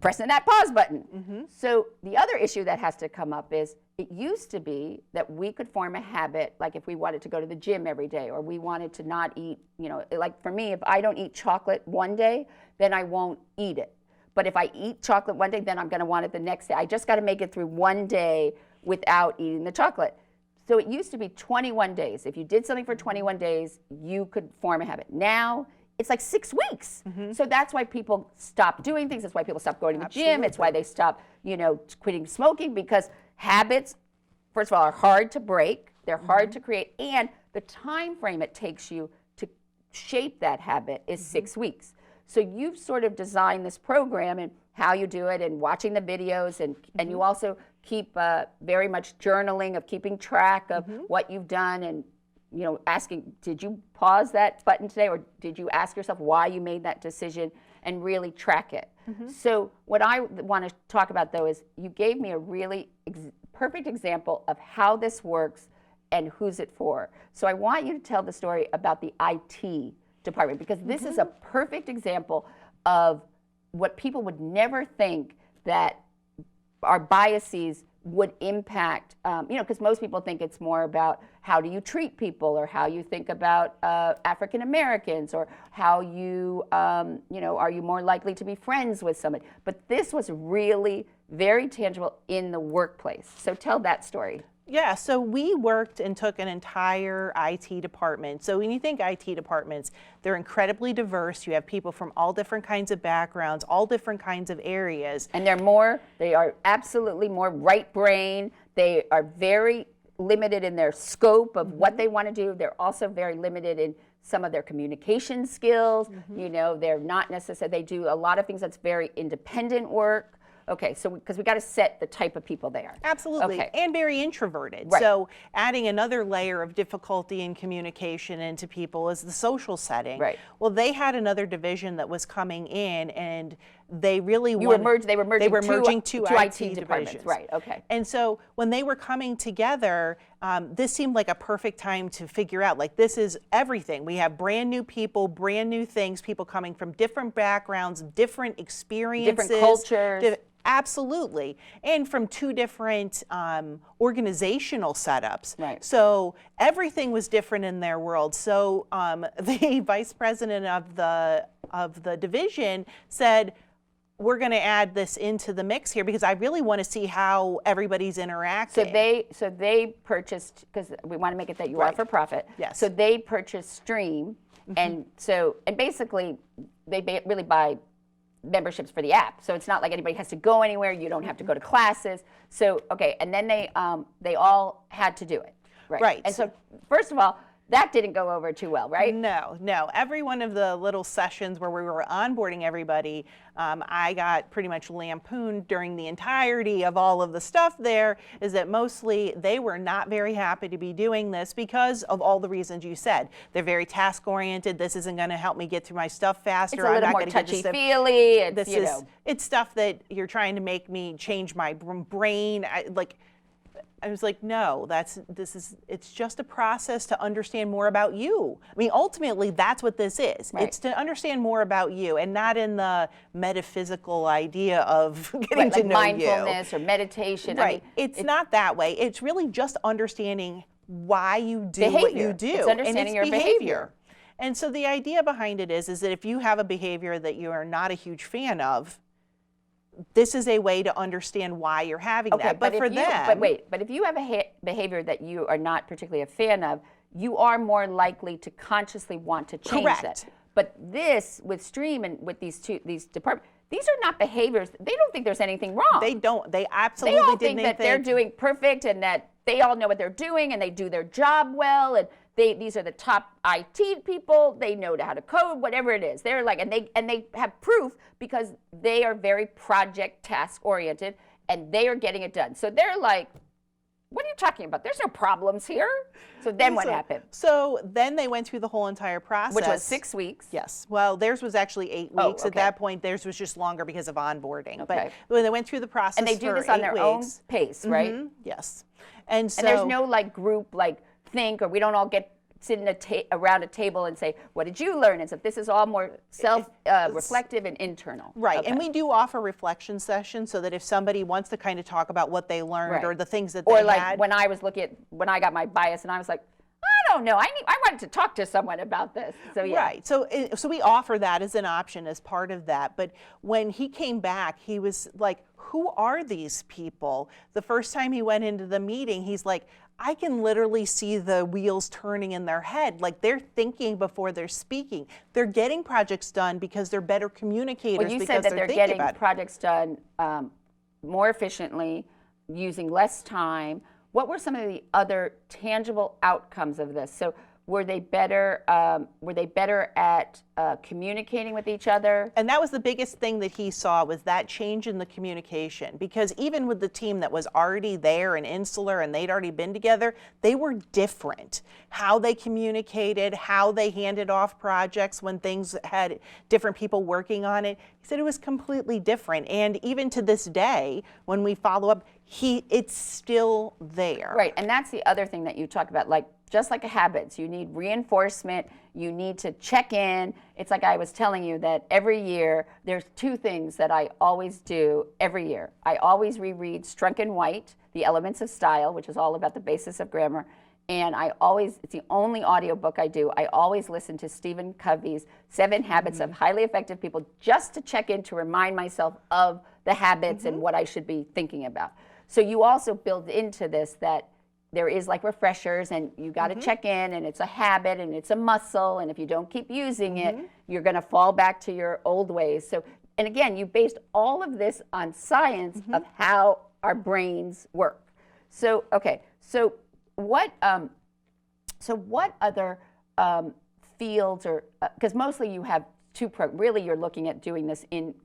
S2: pressing that pause button. So the other issue that has to come up is it used to be that we could form a habit, like if we wanted to go to the gym every day or we wanted to not eat, like for me, if I don't eat chocolate one day, then I won't eat it. But if I eat chocolate one day, then I'm going to want it the next day. I just got to make it through one day without eating the chocolate. So it used to be 21 days. If you did something for 21 days, you could form a habit. Now, it's like 6 weeks. So that's why people stop doing things. That's why people stop going to the gym. It's why they stop, quitting smoking, because habits, first of all, are hard to break. They're hard to create. And the time frame it takes you to shape that habit is 6 weeks. So you've sort of designed this program and how you do it and watching the videos. And you also keep very much journaling of keeping track of what you've done and asking, did you pause that button today, or did you ask yourself why you made that decision, and really track it. So what I want to talk about, though, is you gave me a really perfect example of how this works and who's it for. So I want you to tell the story about the IT department, because this is a perfect example of what people would never think that our biases would impact, because most people think it's more about how do you treat people, or how you think about African Americans, or how you, are you more likely to be friends with somebody. But this was really very tangible in the workplace. So tell that story.
S3: Yeah, so we worked and took an entire IT department. So when you think IT departments, they're incredibly diverse. You have people from all different kinds of backgrounds, all different kinds of areas.
S2: And they are absolutely more right brain. They are very limited in their scope of what they want to do. They're also very limited in some of their communication skills. They're not necessarily, they do a lot of things that's very independent work. Okay, so because we got to set the type of people they are.
S3: Absolutely,
S2: okay.
S3: And very introverted.
S2: Right.
S3: So adding another layer of difficulty in communication into people is the social setting.
S2: Right.
S3: Well, they had another division that was coming in, and they really
S2: They were merging two IT departments.
S3: divisions.
S2: Right. Okay.
S3: And so when they were coming together, this seemed like a perfect time to figure out, like, this is everything. We have brand new people, brand new things, people coming from different backgrounds, different experiences,
S2: different cultures.
S3: Absolutely. And from two different organizational setups.
S2: Right.
S3: So everything was different in their world. So the vice president of the division said, we're going to add this into the mix here because I really want to see how everybody's interacting.
S2: So they purchased, because we want to make it that you are for profit.
S3: Yes.
S2: So they purchased Stream, and basically they really buy memberships for the app. So it's not like anybody has to go anywhere. You don't have to go to classes. So okay, and then they all had to do it.
S3: Right.
S2: And so, first of all, that didn't go over too well, right?
S3: No. Every one of the little sessions where we were onboarding everybody, I got pretty much lampooned during the entirety of all of the stuff there, is that mostly they were not very happy to be doing this because of all the reasons you said. They're very task oriented. This isn't going to help me get through my stuff faster.
S2: It's a little more touchy-feely.
S3: It's stuff that you're trying to make me change my brain. I was like, no, it's just a process to understand more about you. I mean, ultimately, that's what this is.
S2: Right.
S3: It's to understand more about you, and not in the metaphysical idea of getting to know you.
S2: Mindfulness or meditation.
S3: Right.
S2: I mean,
S3: it's not that way. It's really just understanding why you do what you do.
S2: It's understanding your behavior.
S3: And so the idea behind it is that if you have a behavior that you are not a huge fan of, this is a way to understand why you're having that. But
S2: if you have a behavior that you are not particularly a fan of, you are more likely to consciously want to change that. But this, with Stream and with these departments, these are not behaviors. They don't think there's anything wrong.
S3: They don't. They absolutely
S2: They all think that they're doing perfect and that they all know what they're doing and they do their job well, and these are the top IT people. They know how to code, whatever it is. They're like, and they have proof because they are very project task oriented and they are getting it done. So they're like, what are you talking about? There's no problems here. So then what happened?
S3: So then they went through the whole entire process.
S2: Which was 6 weeks.
S3: Yes. Well, theirs was actually 8 weeks. At that point, theirs was just longer because of onboarding. But when they went through the process
S2: and they do this on their own pace, right?
S3: Yes. And
S2: there's no group think, or we don't all sit around a table and say, what did you learn? And so this is all more self-reflective and internal.
S3: Right. Okay. And we do offer reflection sessions so that if somebody wants to kind of talk about what they learned or the things that they had.
S2: When I was when I got my bias and I was like, I don't know, I wanted to talk to someone about this. So yeah.
S3: Right. So we offer that as an option as part of that. But when he came back, he was like, who are these people? The first time he went into the meeting, he's like, I can literally see the wheels turning in their head. Like they're thinking before they're speaking. They're getting projects done because they're better communicators.
S2: Well, you said that they're getting projects done more efficiently, using less time. What were some of the other tangible outcomes of this? So were they better at communicating with each other?
S3: And that was the biggest thing that he saw, was that change in the communication. Because even with the team that was already there and insular and they'd already been together, they were different. How they communicated, how they handed off projects when things had different people working on it. He said it was completely different. And even to this day, when we follow up, it's still there.
S2: Right, and that's the other thing that you talk about, just like habits, you need reinforcement, you need to check in. It's like I was telling you that every year, there's 2 things that I always do every year. I always reread Strunk and White, The Elements of Style, which is all about the basis of grammar. And it's the only audiobook I do. I always listen to Stephen Covey's 7 Habits of Highly Effective People, just to check in, to remind myself of the habits and what I should be thinking about. So you also build into this that there is refreshers, and you got to check in, and it's a habit and it's a muscle, and if you don't keep using it, you're going to fall back to your old ways. So, and again, you based all of this on science of how our brains work. So, okay, so what other fields, or because mostly you have 2 really you're looking at doing this in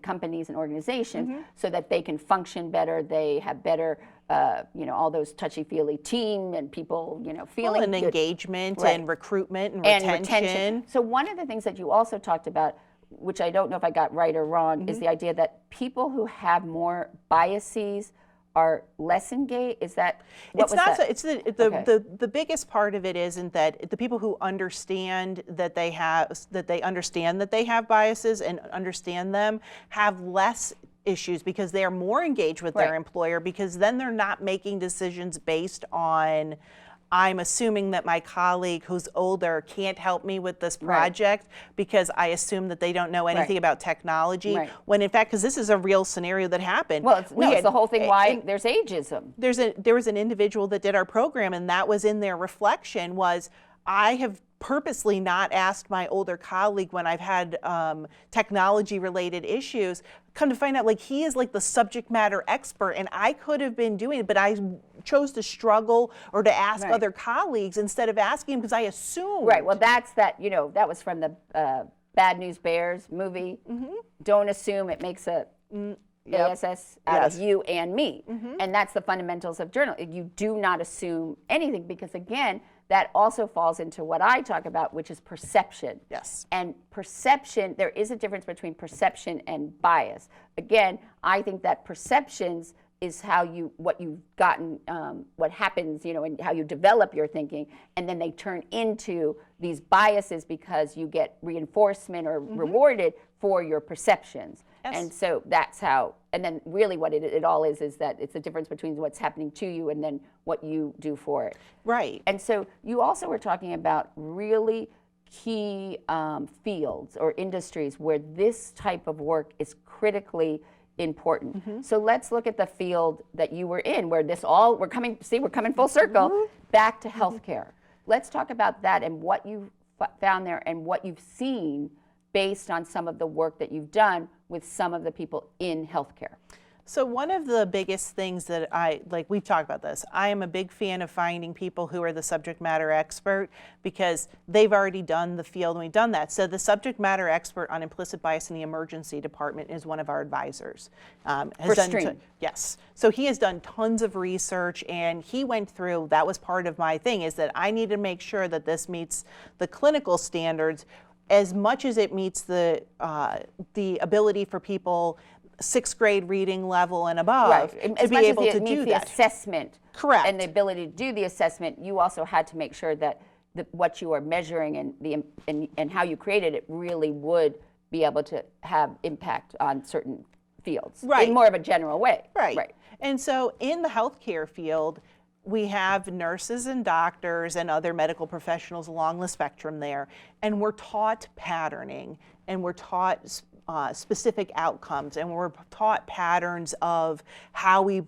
S2: companies and organizations so that they can function better, they have better all those touchy-feely team and people, feeling
S3: and
S2: good.
S3: Engagement and recruitment and retention.
S2: So one of the things that you also talked about, which I don't know if I got right or wrong, is the idea that people who have more biases are less engaged. Is that what
S3: it's
S2: was
S3: not
S2: that?
S3: So it's the biggest part of it isn't that the people who understand that they have biases and understand them have less issues because they are more engaged with their employer, because then they're not making decisions based on, I'm assuming that my colleague who's older can't help me with this project because I assume that they don't know anything about technology. When in fact, because this is a real scenario that happened.
S2: Well, it's the whole thing why there's ageism.
S3: There was an individual that did our program, and that was in their reflection was, I have purposely not asked my older colleague when I've had technology related issues. Come to find out, he is the subject matter expert, and I could have been doing it, but I chose to struggle or to ask
S2: Right.
S3: other colleagues instead of asking because I assumed.
S2: Right. Well, that's that. That was from the Bad News Bears movie. Don't assume. It makes a ASS out
S3: Yes.
S2: of you and me, and that's the fundamentals of journalism. You do not assume anything because, again, that also falls into what I talk about, which is perception.
S3: Yes.
S2: And perception, there is a difference between perception and bias. Again, I think that perceptions is what you've gotten, what happens, and how you develop your thinking, and then they turn into these biases because you get reinforcement or rewarded for your perceptions.
S3: Yes.
S2: And so that's how, and then really what it all is that it's the difference between what's happening to you and then what you do for it.
S3: Right.
S2: And so you also were talking about really key fields or industries where this type of work is critically important. So let's look at the field that you were in, where we're coming full circle back to healthcare. Let's talk about that and what you found there and what you've seen based on some of the work that you've done with some of the people in healthcare.
S3: So one of the biggest things that we've talked about this, I am a big fan of finding people who are the subject matter expert because they've already done the field and we've done that. So the subject matter expert on implicit bias in the emergency department is one of our advisors.
S2: For STREAM.
S3: Yes. So he has done tons of research and he went through, that was part of my thing, is that I need to make sure that this meets the clinical standards as much as it meets the ability for people 6th grade reading level and above to be able to do that.
S2: The assessment.
S3: Correct.
S2: And the ability to do the assessment, you also had to make sure that what you are measuring and how you created it really would be able to have impact on certain fields.
S3: Right.
S2: In more of a general way.
S3: Right. And so in the healthcare field, we have nurses and doctors and other medical professionals along the spectrum there, and we're taught patterning, and we're taught specific outcomes, and we're taught patterns of how we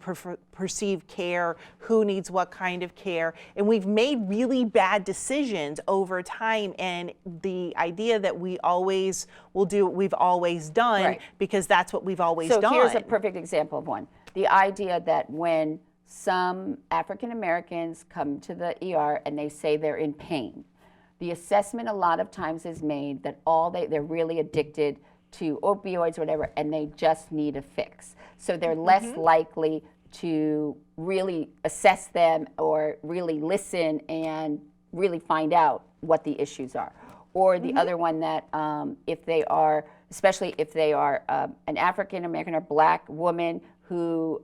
S3: perceive care, who needs what kind of care, and we've made really bad decisions over time, and the idea that we always will do what we've always done because that's what we've always done.
S2: So here's a perfect example of one. The idea that when some African Americans come to the ER and they say they're in pain, the assessment a lot of times is made that they're really addicted to opioids or whatever, and they just need a fix. So they're less likely to really assess them or really listen and really find out what the issues are. Or the other one that if they are, especially if they are an African American or Black woman who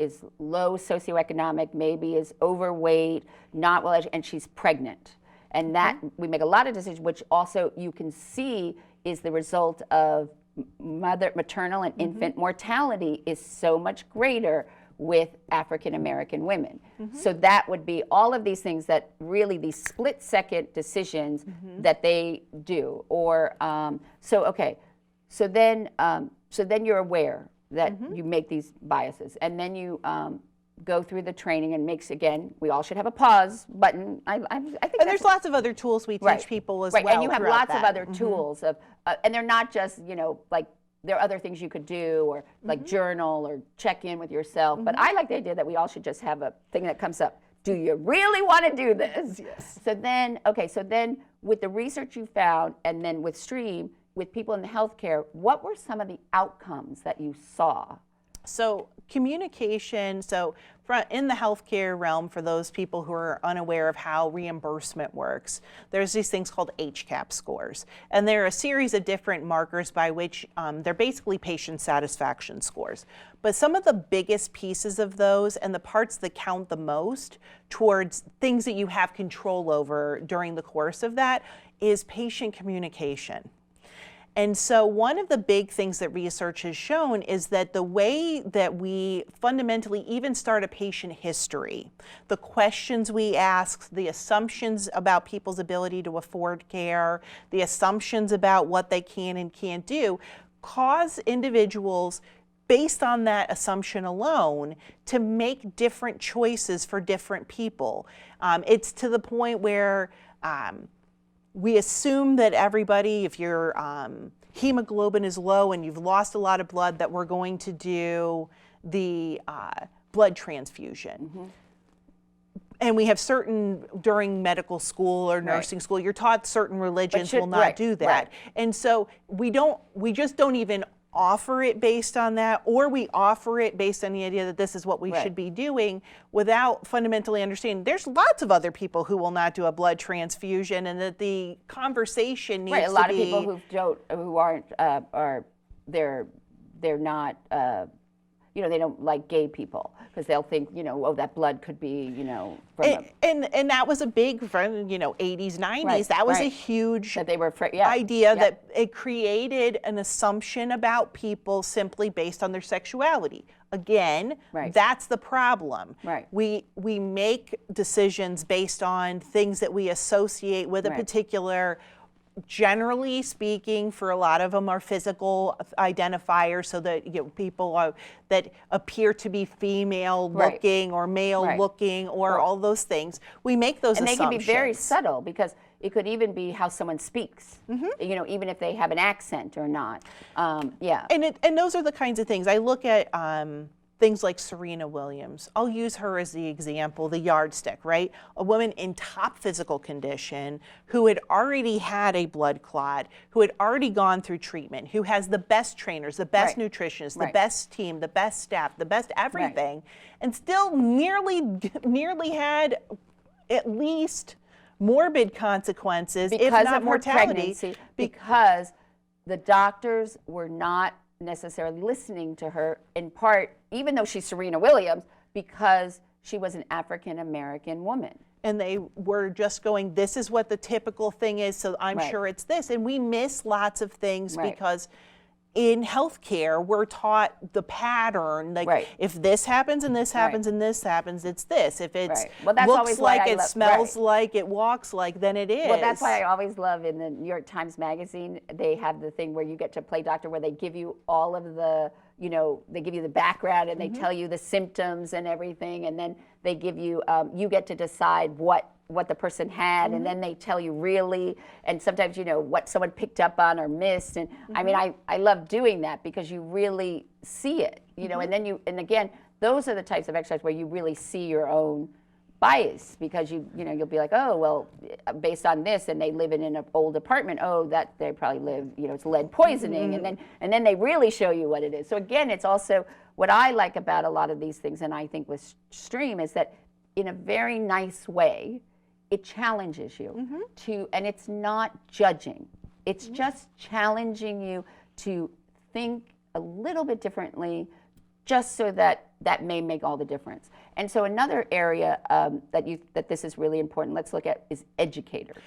S2: is low socioeconomic, maybe is overweight, not well educated, and she's pregnant. And that we make a lot of decisions, which also you can see is the result of maternal and infant mortality is so much greater with African American women. So that would be all of these things that really these split-second decisions that they do. Or so then you're aware that you make these biases, and then you go through the training and we all should have a pause button. I think
S3: and there's lots of other tools we teach people as well.
S2: And you have lots
S3: that.
S2: of other tools of, and they're not just, like there are other things you could do or like journal or check in with yourself. But I like the idea that we all should just have a thing that comes up. Do you really want to do this?
S3: Yes.
S2: So then with the research you found and then with STREAM, with people in the healthcare, what were some of the outcomes that you saw?
S3: So communication, in the healthcare realm, for those people who are unaware of how reimbursement works, there's these things called HCAP scores. And they're a series of different markers by which they're basically patient satisfaction scores. But some of the biggest pieces of those and the parts that count the most towards things that you have control over during the course of that is patient communication. And so one of the big things that research has shown is that the way that we fundamentally even start a patient history, the questions we ask, the assumptions about people's ability to afford care, the assumptions about what they can and can't do, cause individuals, based on that assumption alone, to make different choices for different people. It's to the point where we assume that everybody, if your hemoglobin is low and you've lost a lot of blood, that we're going to do the blood transfusion. And we have certain, during medical school or nursing school, you're taught certain religions will not do that.
S2: Right.
S3: And so we just don't even offer it based on that, or we offer it based on the idea that this is what we should be doing without fundamentally understanding there's lots of other people who will not do a blood transfusion, and that the conversation needs to be.
S2: A lot of people who aren't, they're not, they don't like gay people because they'll think, oh, that blood could be, from
S3: and that was a big, from 80s, 90s. That was a huge
S2: that they were
S3: idea that it created an assumption about people simply based on their sexuality. Again, that's the problem.
S2: Right.
S3: We make decisions based on things that we associate with a particular. Generally speaking, for a lot of them are physical identifiers, so that people that appear to be female looking or male looking or all those things. We make those assumptions.
S2: And they can be very subtle, because it could even be how someone speaks, even if they have an accent or not. And
S3: those are the kinds of things. I look at things like Serena Williams. I'll use her as the example, the yardstick, right? A woman in top physical condition who had already had a blood clot, who had already gone through treatment, who has the best trainers, the best nutritionists, the best team, the best staff, the best everything, and still nearly had at least morbid consequences, if not mortality.
S2: Pregnancy, because the doctors were not necessarily listening to her, in part, even though she's Serena Williams, because she was an African American woman.
S3: And they were just going, this is what the typical thing is, so I'm sure it's this. And we miss lots of things because in healthcare, we're taught the pattern. Like, if this happens and this happens and this happens, it's this. If it looks like, it smells like, it walks like, then it is.
S2: Well, that's why I always love in the New York Times Magazine, they have the thing where you get to play doctor, where they give you all of the, they give you the background and they tell you the symptoms and everything, and then they give you, you get to decide what the person had, and then they tell you really, and sometimes what someone picked up on or missed, and I mean I love doing that, because you really see it, and again, those are the types of exercise where you really see your own bias, because you'll be like, oh, well, based on this, and they live in an old apartment, oh, that they probably live, it's lead poisoning, and then they really show you what it is. So again, it's also what I like about a lot of these things, and I think with Stream, is that in a very nice way, it challenges you to, and it's not judging. It's just challenging you to think a little bit differently, just so that may make all the difference. And so another area that this is really important, let's look at, is educators.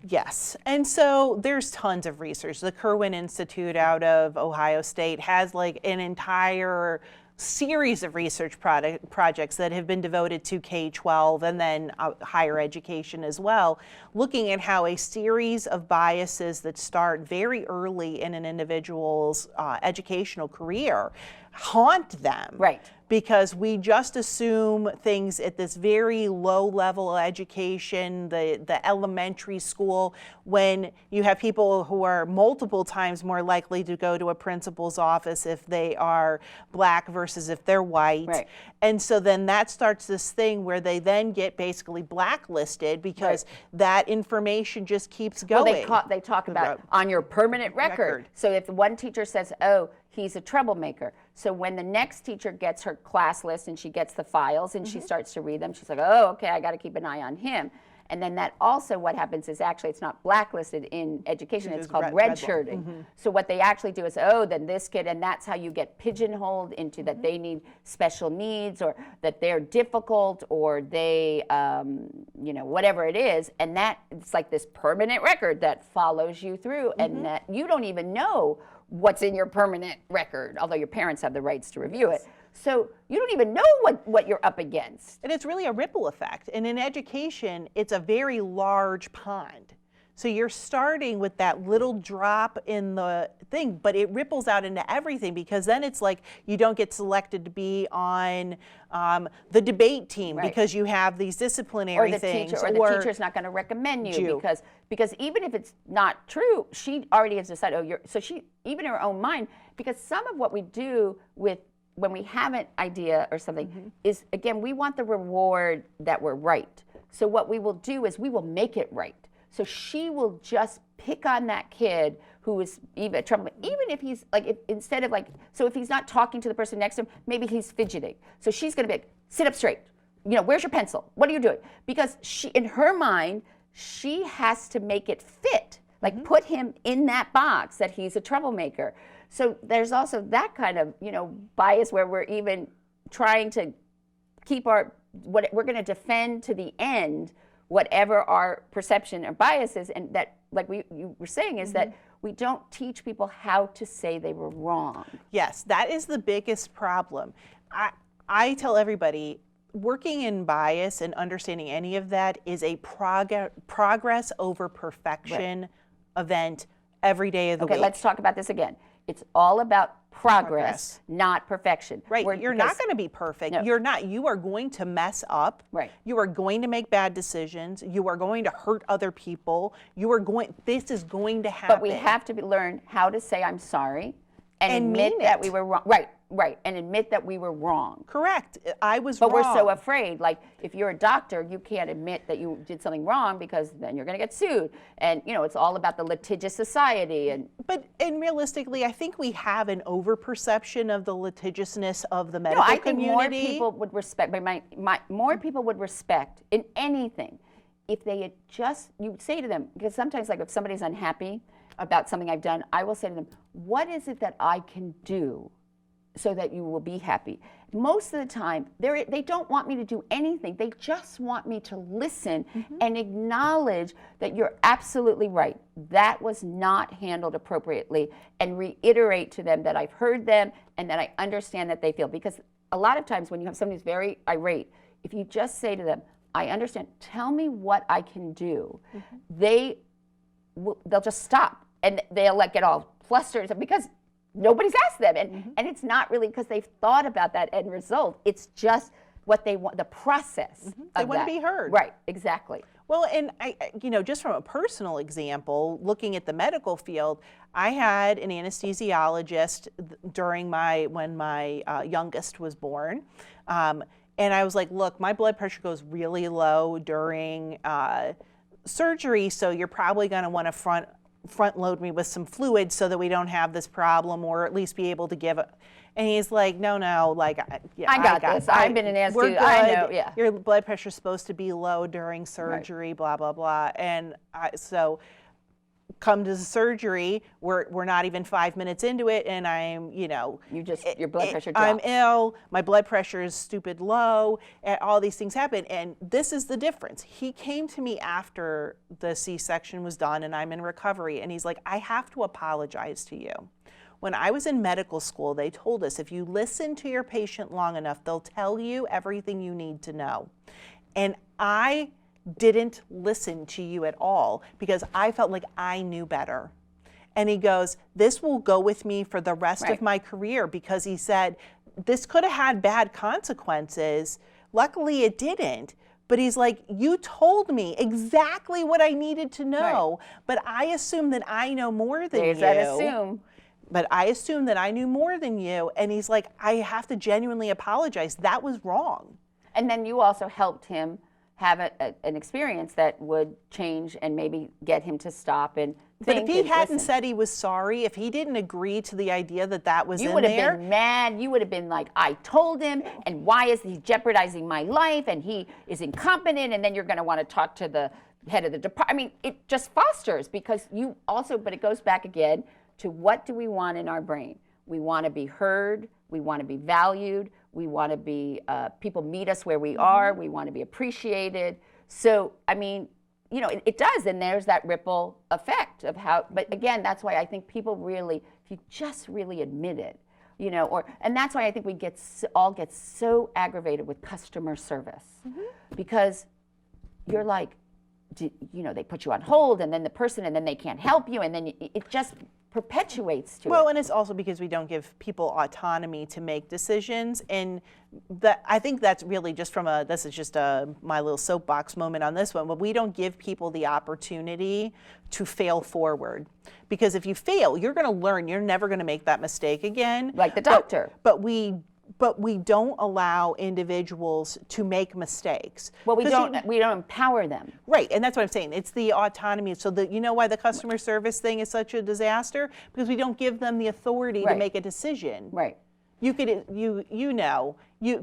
S3: Yes, and so there's tons of research. The Kirwan Institute out of Ohio State has like an entire series of research projects that have been devoted to K-12 and then higher education as well, looking at how a series of biases that start very early in an individual's educational career haunt them.
S2: Right.
S3: Because we just assume things at this very low level of education, the elementary school, when you have people who are multiple times more likely to go to a principal's office if they are black versus if they're white. Right. And so then that starts this thing where they then get basically blacklisted, because that information just keeps going.
S2: Well, they talk about on your permanent record. So if one teacher says, oh, he's a troublemaker. So when the next teacher gets her class list and she gets the files and she starts to read them, she's like, oh, okay, I got to keep an eye on him. And then that also, what happens is, actually it's not blacklisted in education, it's called redshirting. So what they actually do is, oh, then this kid, and that's how you get pigeonholed into that they need special needs, or that they're difficult, or they, whatever it is. And that, it's like this permanent record that follows you through, and that you don't even know what's in your permanent record, although your parents have the rights to review it. So you don't even know what you're up against.
S3: And it's really a ripple effect. And in education, it's a very large pond. So you're starting with that little drop in the thing, but it ripples out into everything, because then it's like you don't get selected to be on the debate team because you have these disciplinary things.
S2: Or the teacher's not going to recommend you because even if it's not true, she already has decided, so she, even in her own mind, because some of what we do with when we have an idea or something, is again, we want the reward that we're right. So what we will do is we will make it right. So she will just pick on that kid who is even trouble, even if he's like, instead of like, so if he's not talking to the person next to him, maybe he's fidgeting. So she's going to be like, sit up straight. Where's your pencil? What are you doing? Because she, in her mind, she has to make it fit, like put him in that box that he's a troublemaker. So there's also that kind of, bias where we're even trying to keep what we're going to defend to the end, whatever our perception or bias is, and that, like you were saying, is that we don't teach people how to say they were wrong.
S3: Yes, that is the biggest problem. I tell everybody, working in bias and understanding any of that is a progress over perfection event every day of the week.
S2: Okay, let's talk about this again. It's all about progress, not perfection.
S3: Right, you're not going to be perfect.
S2: No.
S3: You're not. You are going to mess up.
S2: Right.
S3: You are going to make bad decisions. You are going to hurt other people. This is going to happen.
S2: But we have to learn how to say I'm sorry and admit
S3: mean
S2: that
S3: it.
S2: we were wrong. Right, and admit that we were wrong.
S3: Correct. I was
S2: But
S3: wrong.
S2: we're so afraid, like if you're a doctor, you can't admit that you did something wrong because then you're going to get sued. And it's all about the litigious society. And
S3: realistically, I think we have an overperception of the litigiousness of the medical
S2: I think
S3: community.
S2: more people would respect. More people would respect in anything if they had you say to them, because sometimes, like if somebody's unhappy about something I've done, I will say to them, what is it that I can do so that you will be happy? Most of the time, they don't want me to do anything. They just want me to listen and acknowledge that you're absolutely right. That was not handled appropriately, and reiterate to them that I've heard them and that I understand that they feel. Because a lot of times when you have somebody who's very irate, if you just say to them, I understand, tell me what I can do, they'll just stop and they'll get all flustered because nobody's asked them, and it's not really because they've thought about that end result. It's just what they want, the process.
S3: They want to be heard.
S2: Right, exactly.
S3: Well, and I, just from a personal example, looking at the medical field, I had an anesthesiologist when my youngest was born, and I was like, look, my blood pressure goes really low during surgery, so you're probably going to want to front load me with some fluid so that we don't have this problem, or at least be able to give it. And he's like, no, I
S2: got this. I've been an anesthesiologist.
S3: We're good.
S2: I know, yeah.
S3: Your blood pressure's supposed to be low during surgery, blah, blah, blah. And so come to the surgery, we're not even 5 minutes into it, and I'm,
S2: your blood pressure drops.
S3: I'm ill, my blood pressure is stupid low, and all these things happen. And this is the difference. He came to me after the C-section was done and I'm in recovery, and he's like, I have to apologize to you. When I was in medical school, they told us if you listen to your patient long enough, they'll tell you everything you need to know. And I didn't listen to you at all because I felt like I knew better. And he goes, this will go with me for the rest of my career, because he said, this could have had bad consequences. Luckily it didn't. But he's like, you told me exactly what I needed to know, but I assume that I know more than you.
S2: That assume.
S3: But I assumed that I knew more than you. And he's like, I have to genuinely apologize. That was wrong.
S2: And then you also helped him have an experience that would change and maybe get him to stop and think.
S3: But if he hadn't said he was sorry, if he didn't agree to the idea that that was in there.
S2: You would have been mad. You would have been like, I told him, and why is he jeopardizing my life, and he is incompetent, and then you're going to want to talk to the head of the department. I mean, it just fosters, because you also, but it goes back again to what do we want in our brain? We want to be heard. We want to be valued. We want to be, people meet us where we are. We want to be appreciated. So, I mean, it does, and there's that ripple effect of how, but again, that's why I think people really, if you just really admit it, and that's why I think we all get so aggravated with customer service, because you're like, they put you on hold, and then and then they can't help you, and then it just perpetuates to it.
S3: Well, and it's also because we don't give people autonomy to make decisions, and I think that's really just this is just my little soapbox moment on this one, but we don't give people the opportunity to fail forward. Because if you fail, you're going to learn. You're never going to make that mistake again.
S2: Like the doctor.
S3: But we but we don't allow individuals to make mistakes.
S2: Well, we don't empower them.
S3: Right, and that's what I'm saying. It's the autonomy. So you know why the customer service thing is such a disaster? Because we don't give them the authority to make a decision.
S2: Right.
S3: You could,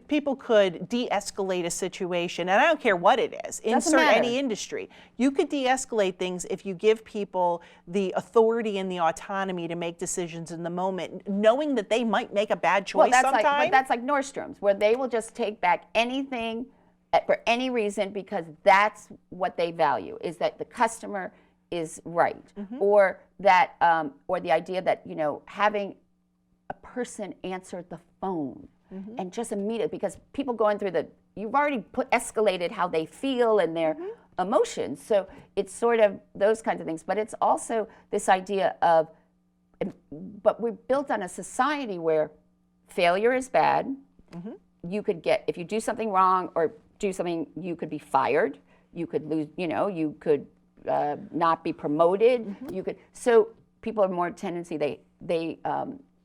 S3: people could de-escalate a situation, and I don't care what it is. Insert any industry. You could de-escalate things if you give people the authority and the autonomy to make decisions in the moment, knowing that they might make a bad choice sometime.
S2: But that's like Nordstrom's, where they will just take back anything for any reason because that's what they value, is that the customer is right, or that, or the idea that having a person answer the phone and just immediately, because people going through you've already escalated how they feel and their emotions. So it's sort of those kinds of things. But it's also this idea of, but we're built on a society where failure is bad. You could if you do something wrong or do something, you could be fired. You could lose, you could not be promoted. So people have more tendency,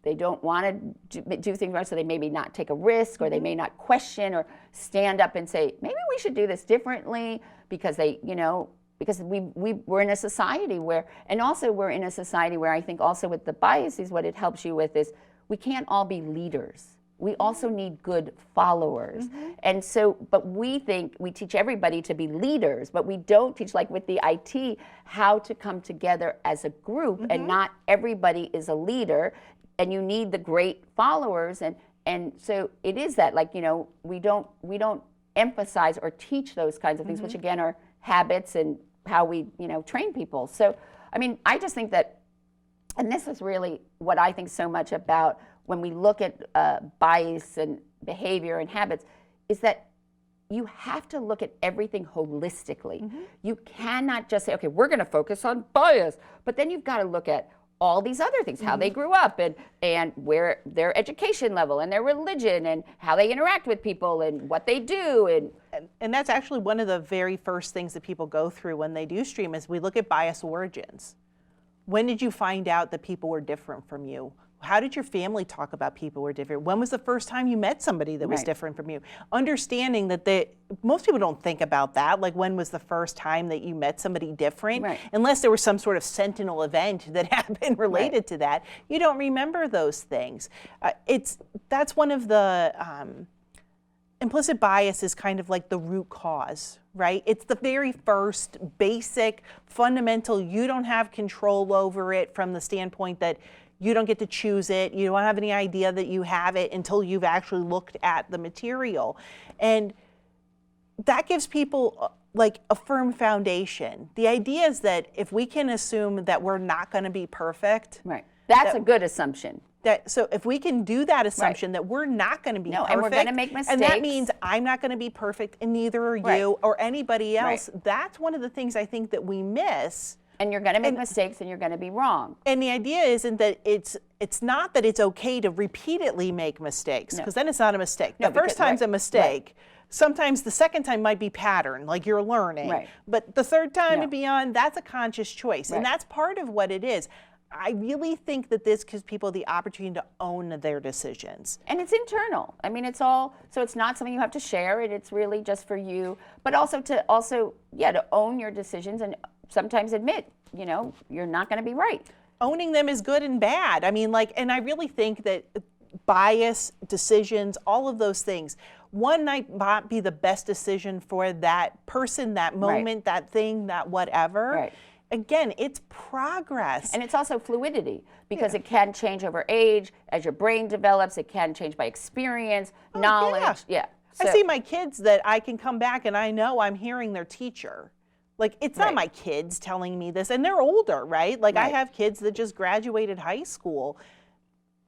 S2: they don't want to do things right, so they maybe not take a risk, or they may not question or stand up and say, maybe we should do this differently, because because we're in a society where, and also we're in a society where I think also with the biases, what it helps you with is we can't all be leaders. We also need good followers. And so, but we teach everybody to be leaders, but we don't teach, like with the IT, how to come together as a group, and not everybody is a leader. And you need the great followers, and so it is that, like, we don't emphasize or teach those kinds of things, which again are habits and how we train people. So I mean, I just think that, and this is really what I think so much about when we look at bias and behavior and habits, is that you have to look at everything holistically. You cannot just say, okay, we're going to focus on bias, but then you've got to look at all these other things, how they grew up, and where their education level and their religion and how they interact with people and what they do.
S3: And that's actually one of the very first things that people go through when they do stream, is we look at bias origins. When did you find out that people were different from you? How did your family talk about people were different? When was the first time you met somebody that was different from you? Understanding that most people don't think about that. Like, when was the first time that you met somebody different? Unless there was some sort of sentinel event that happened related to that. You don't remember those things. That's one of the implicit bias is kind of like the root cause, right? It's the very first basic, fundamental, you don't have control over it from the standpoint that you don't get to choose it. You don't have any idea that you have it until you've actually looked at the material. And that gives people like a firm foundation. The idea is that if we can assume that we're not going to be perfect.
S2: That's a good assumption.
S3: So if we can do that assumption that we're not going to be perfect.
S2: And we're going to make mistakes.
S3: And that means I'm not going to be perfect, and neither are you or anybody else. That's one of the things I think that we miss.
S2: And you're going to make mistakes, and you're going to be wrong.
S3: And the idea isn't that it's not that it's okay to repeatedly make mistakes, because then it's not a mistake. The first time's a mistake. Sometimes the second time might be pattern, like you're learning. But the third time and beyond, that's a conscious choice. And that's part of what it is. I really think that this gives people the opportunity to own their decisions.
S2: And it's internal. I mean, it's all, so it's not something you have to share, and it's really just for you, but also to own your decisions and sometimes admit, you're not going to be right.
S3: Owning them is good and bad. I mean, and I really think that bias, decisions, all of those things, one might not be the best decision for that person, that moment, that thing, that whatever. Again, it's progress.
S2: And it's also fluidity, because it can change over age. As your brain develops, it can change by experience, knowledge.
S3: I see my kids that I can come back and I know I'm hearing their teacher. Like, it's not my kids telling me this, and they're older, right? Like, I have kids that just graduated high school.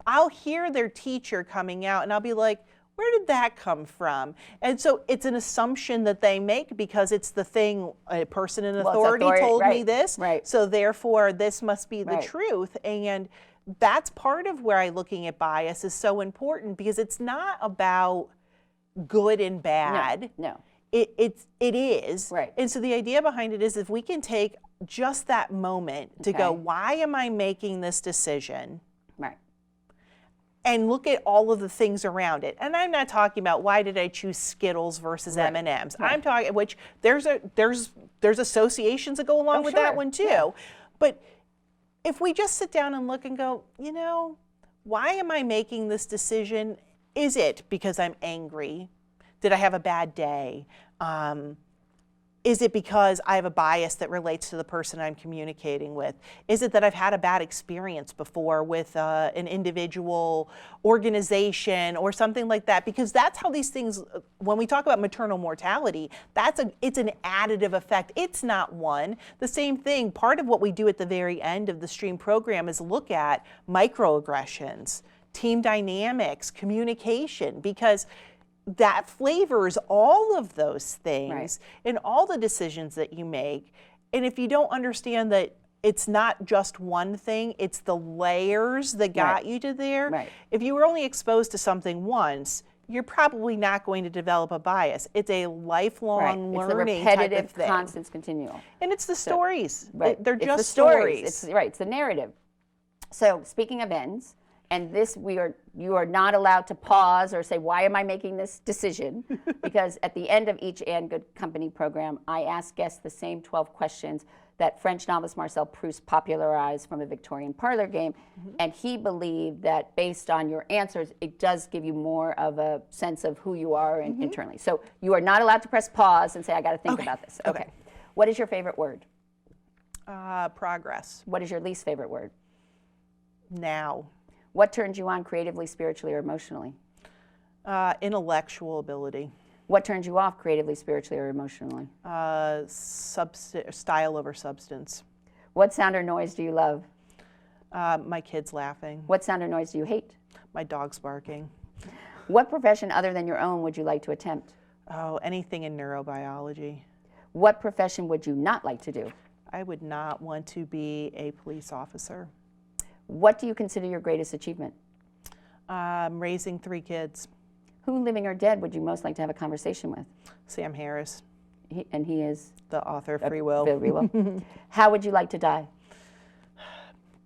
S3: I'll hear their teacher coming out, and I'll be like, where did that come from? And so it's an assumption that they make because it's the thing, a person in authority told me this, so therefore this must be the truth. And that's part of where I'm looking at bias is so important, because it's not about good and bad.
S2: No.
S3: It is. And so the idea behind it is, if we can take just that moment to go, why am I making this decision? and look at all of the things around it. And I'm not talking about why did I choose Skittles versus M&Ms. I'm talking, which there's associations that go along with that one too. Yeah. But if we just sit down and look and go, you know, why am I making this decision? Is it because I'm angry? Did I have a bad day? Is it because I have a bias that relates to the person I'm communicating with? Is it that I've had a bad experience before with an individual, organization, or something like that? Because that's how these things, when we talk about maternal mortality, it's an additive effect. It's not one. The same thing, part of what we do at the very end of the STREAM program is look at microaggressions, team dynamics, communication, because that flavors all of those things in all the decisions that you make. And if you don't understand that it's not just one thing, it's the layers that got you to there. Right. If you were only exposed to something once, you're probably not going to develop a bias. It's a lifelong learning
S2: it's a repetitive,
S3: type of thing.
S2: constant, continual.
S3: And it's the stories.
S2: Right.
S3: They're
S2: it's
S3: just
S2: the
S3: stories.
S2: It's the narrative. So speaking of ends, and this, you are not allowed to pause or say, why am I making this decision? Because at the end of each And Good Company program, I ask guests the same 12 questions that French novelist Marcel Proust popularized from a Victorian parlor game. And he believed that based on your answers, it does give you more of a sense of who you are internally. So you are not allowed to press pause and say, I got to think about this. Okay. What is your favorite word?
S3: Progress.
S2: What is your least favorite word?
S3: Now.
S2: What turns you on creatively, spiritually, or emotionally?
S3: Intellectual ability.
S2: What turns you off creatively, spiritually, or emotionally?
S3: Style over substance.
S2: What sound or noise do you love?
S3: My kids laughing.
S2: What sound or noise do you hate?
S3: My dog's barking.
S2: What profession other than your own would you like to attempt?
S3: Oh, anything in neurobiology.
S2: What profession would you not like to do?
S3: I would not want to be a police officer.
S2: What do you consider your greatest achievement?
S3: Raising 3 kids.
S2: Who, living or dead, would you most like to have a conversation with?
S3: Sam Harris.
S2: And he is?
S3: The author of Free Will.
S2: Free Will. How would you like to die?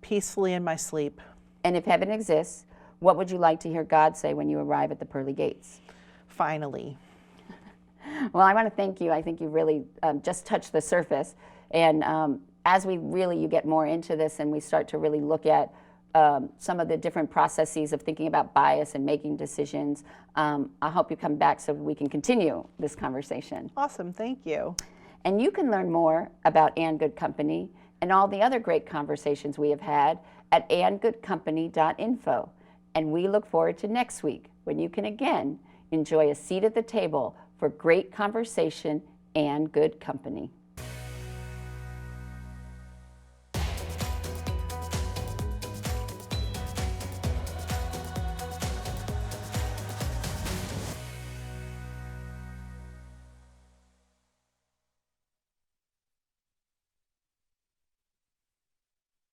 S3: Peacefully in my sleep.
S2: And if heaven exists, what would you like to hear God say when you arrive at the pearly gates?
S3: Finally.
S2: Well, I want to thank you. I think you really just touched the surface. And as you get more into this and we start to really look at some of the different processes of thinking about bias and making decisions, I hope you come back so we can continue this conversation.
S3: Awesome, thank you.
S2: And you can learn more about And Good Company and all the other great conversations we have had at andgoodcompany.info. And we look forward to next week when you can again enjoy a seat at the table for great conversation and good company.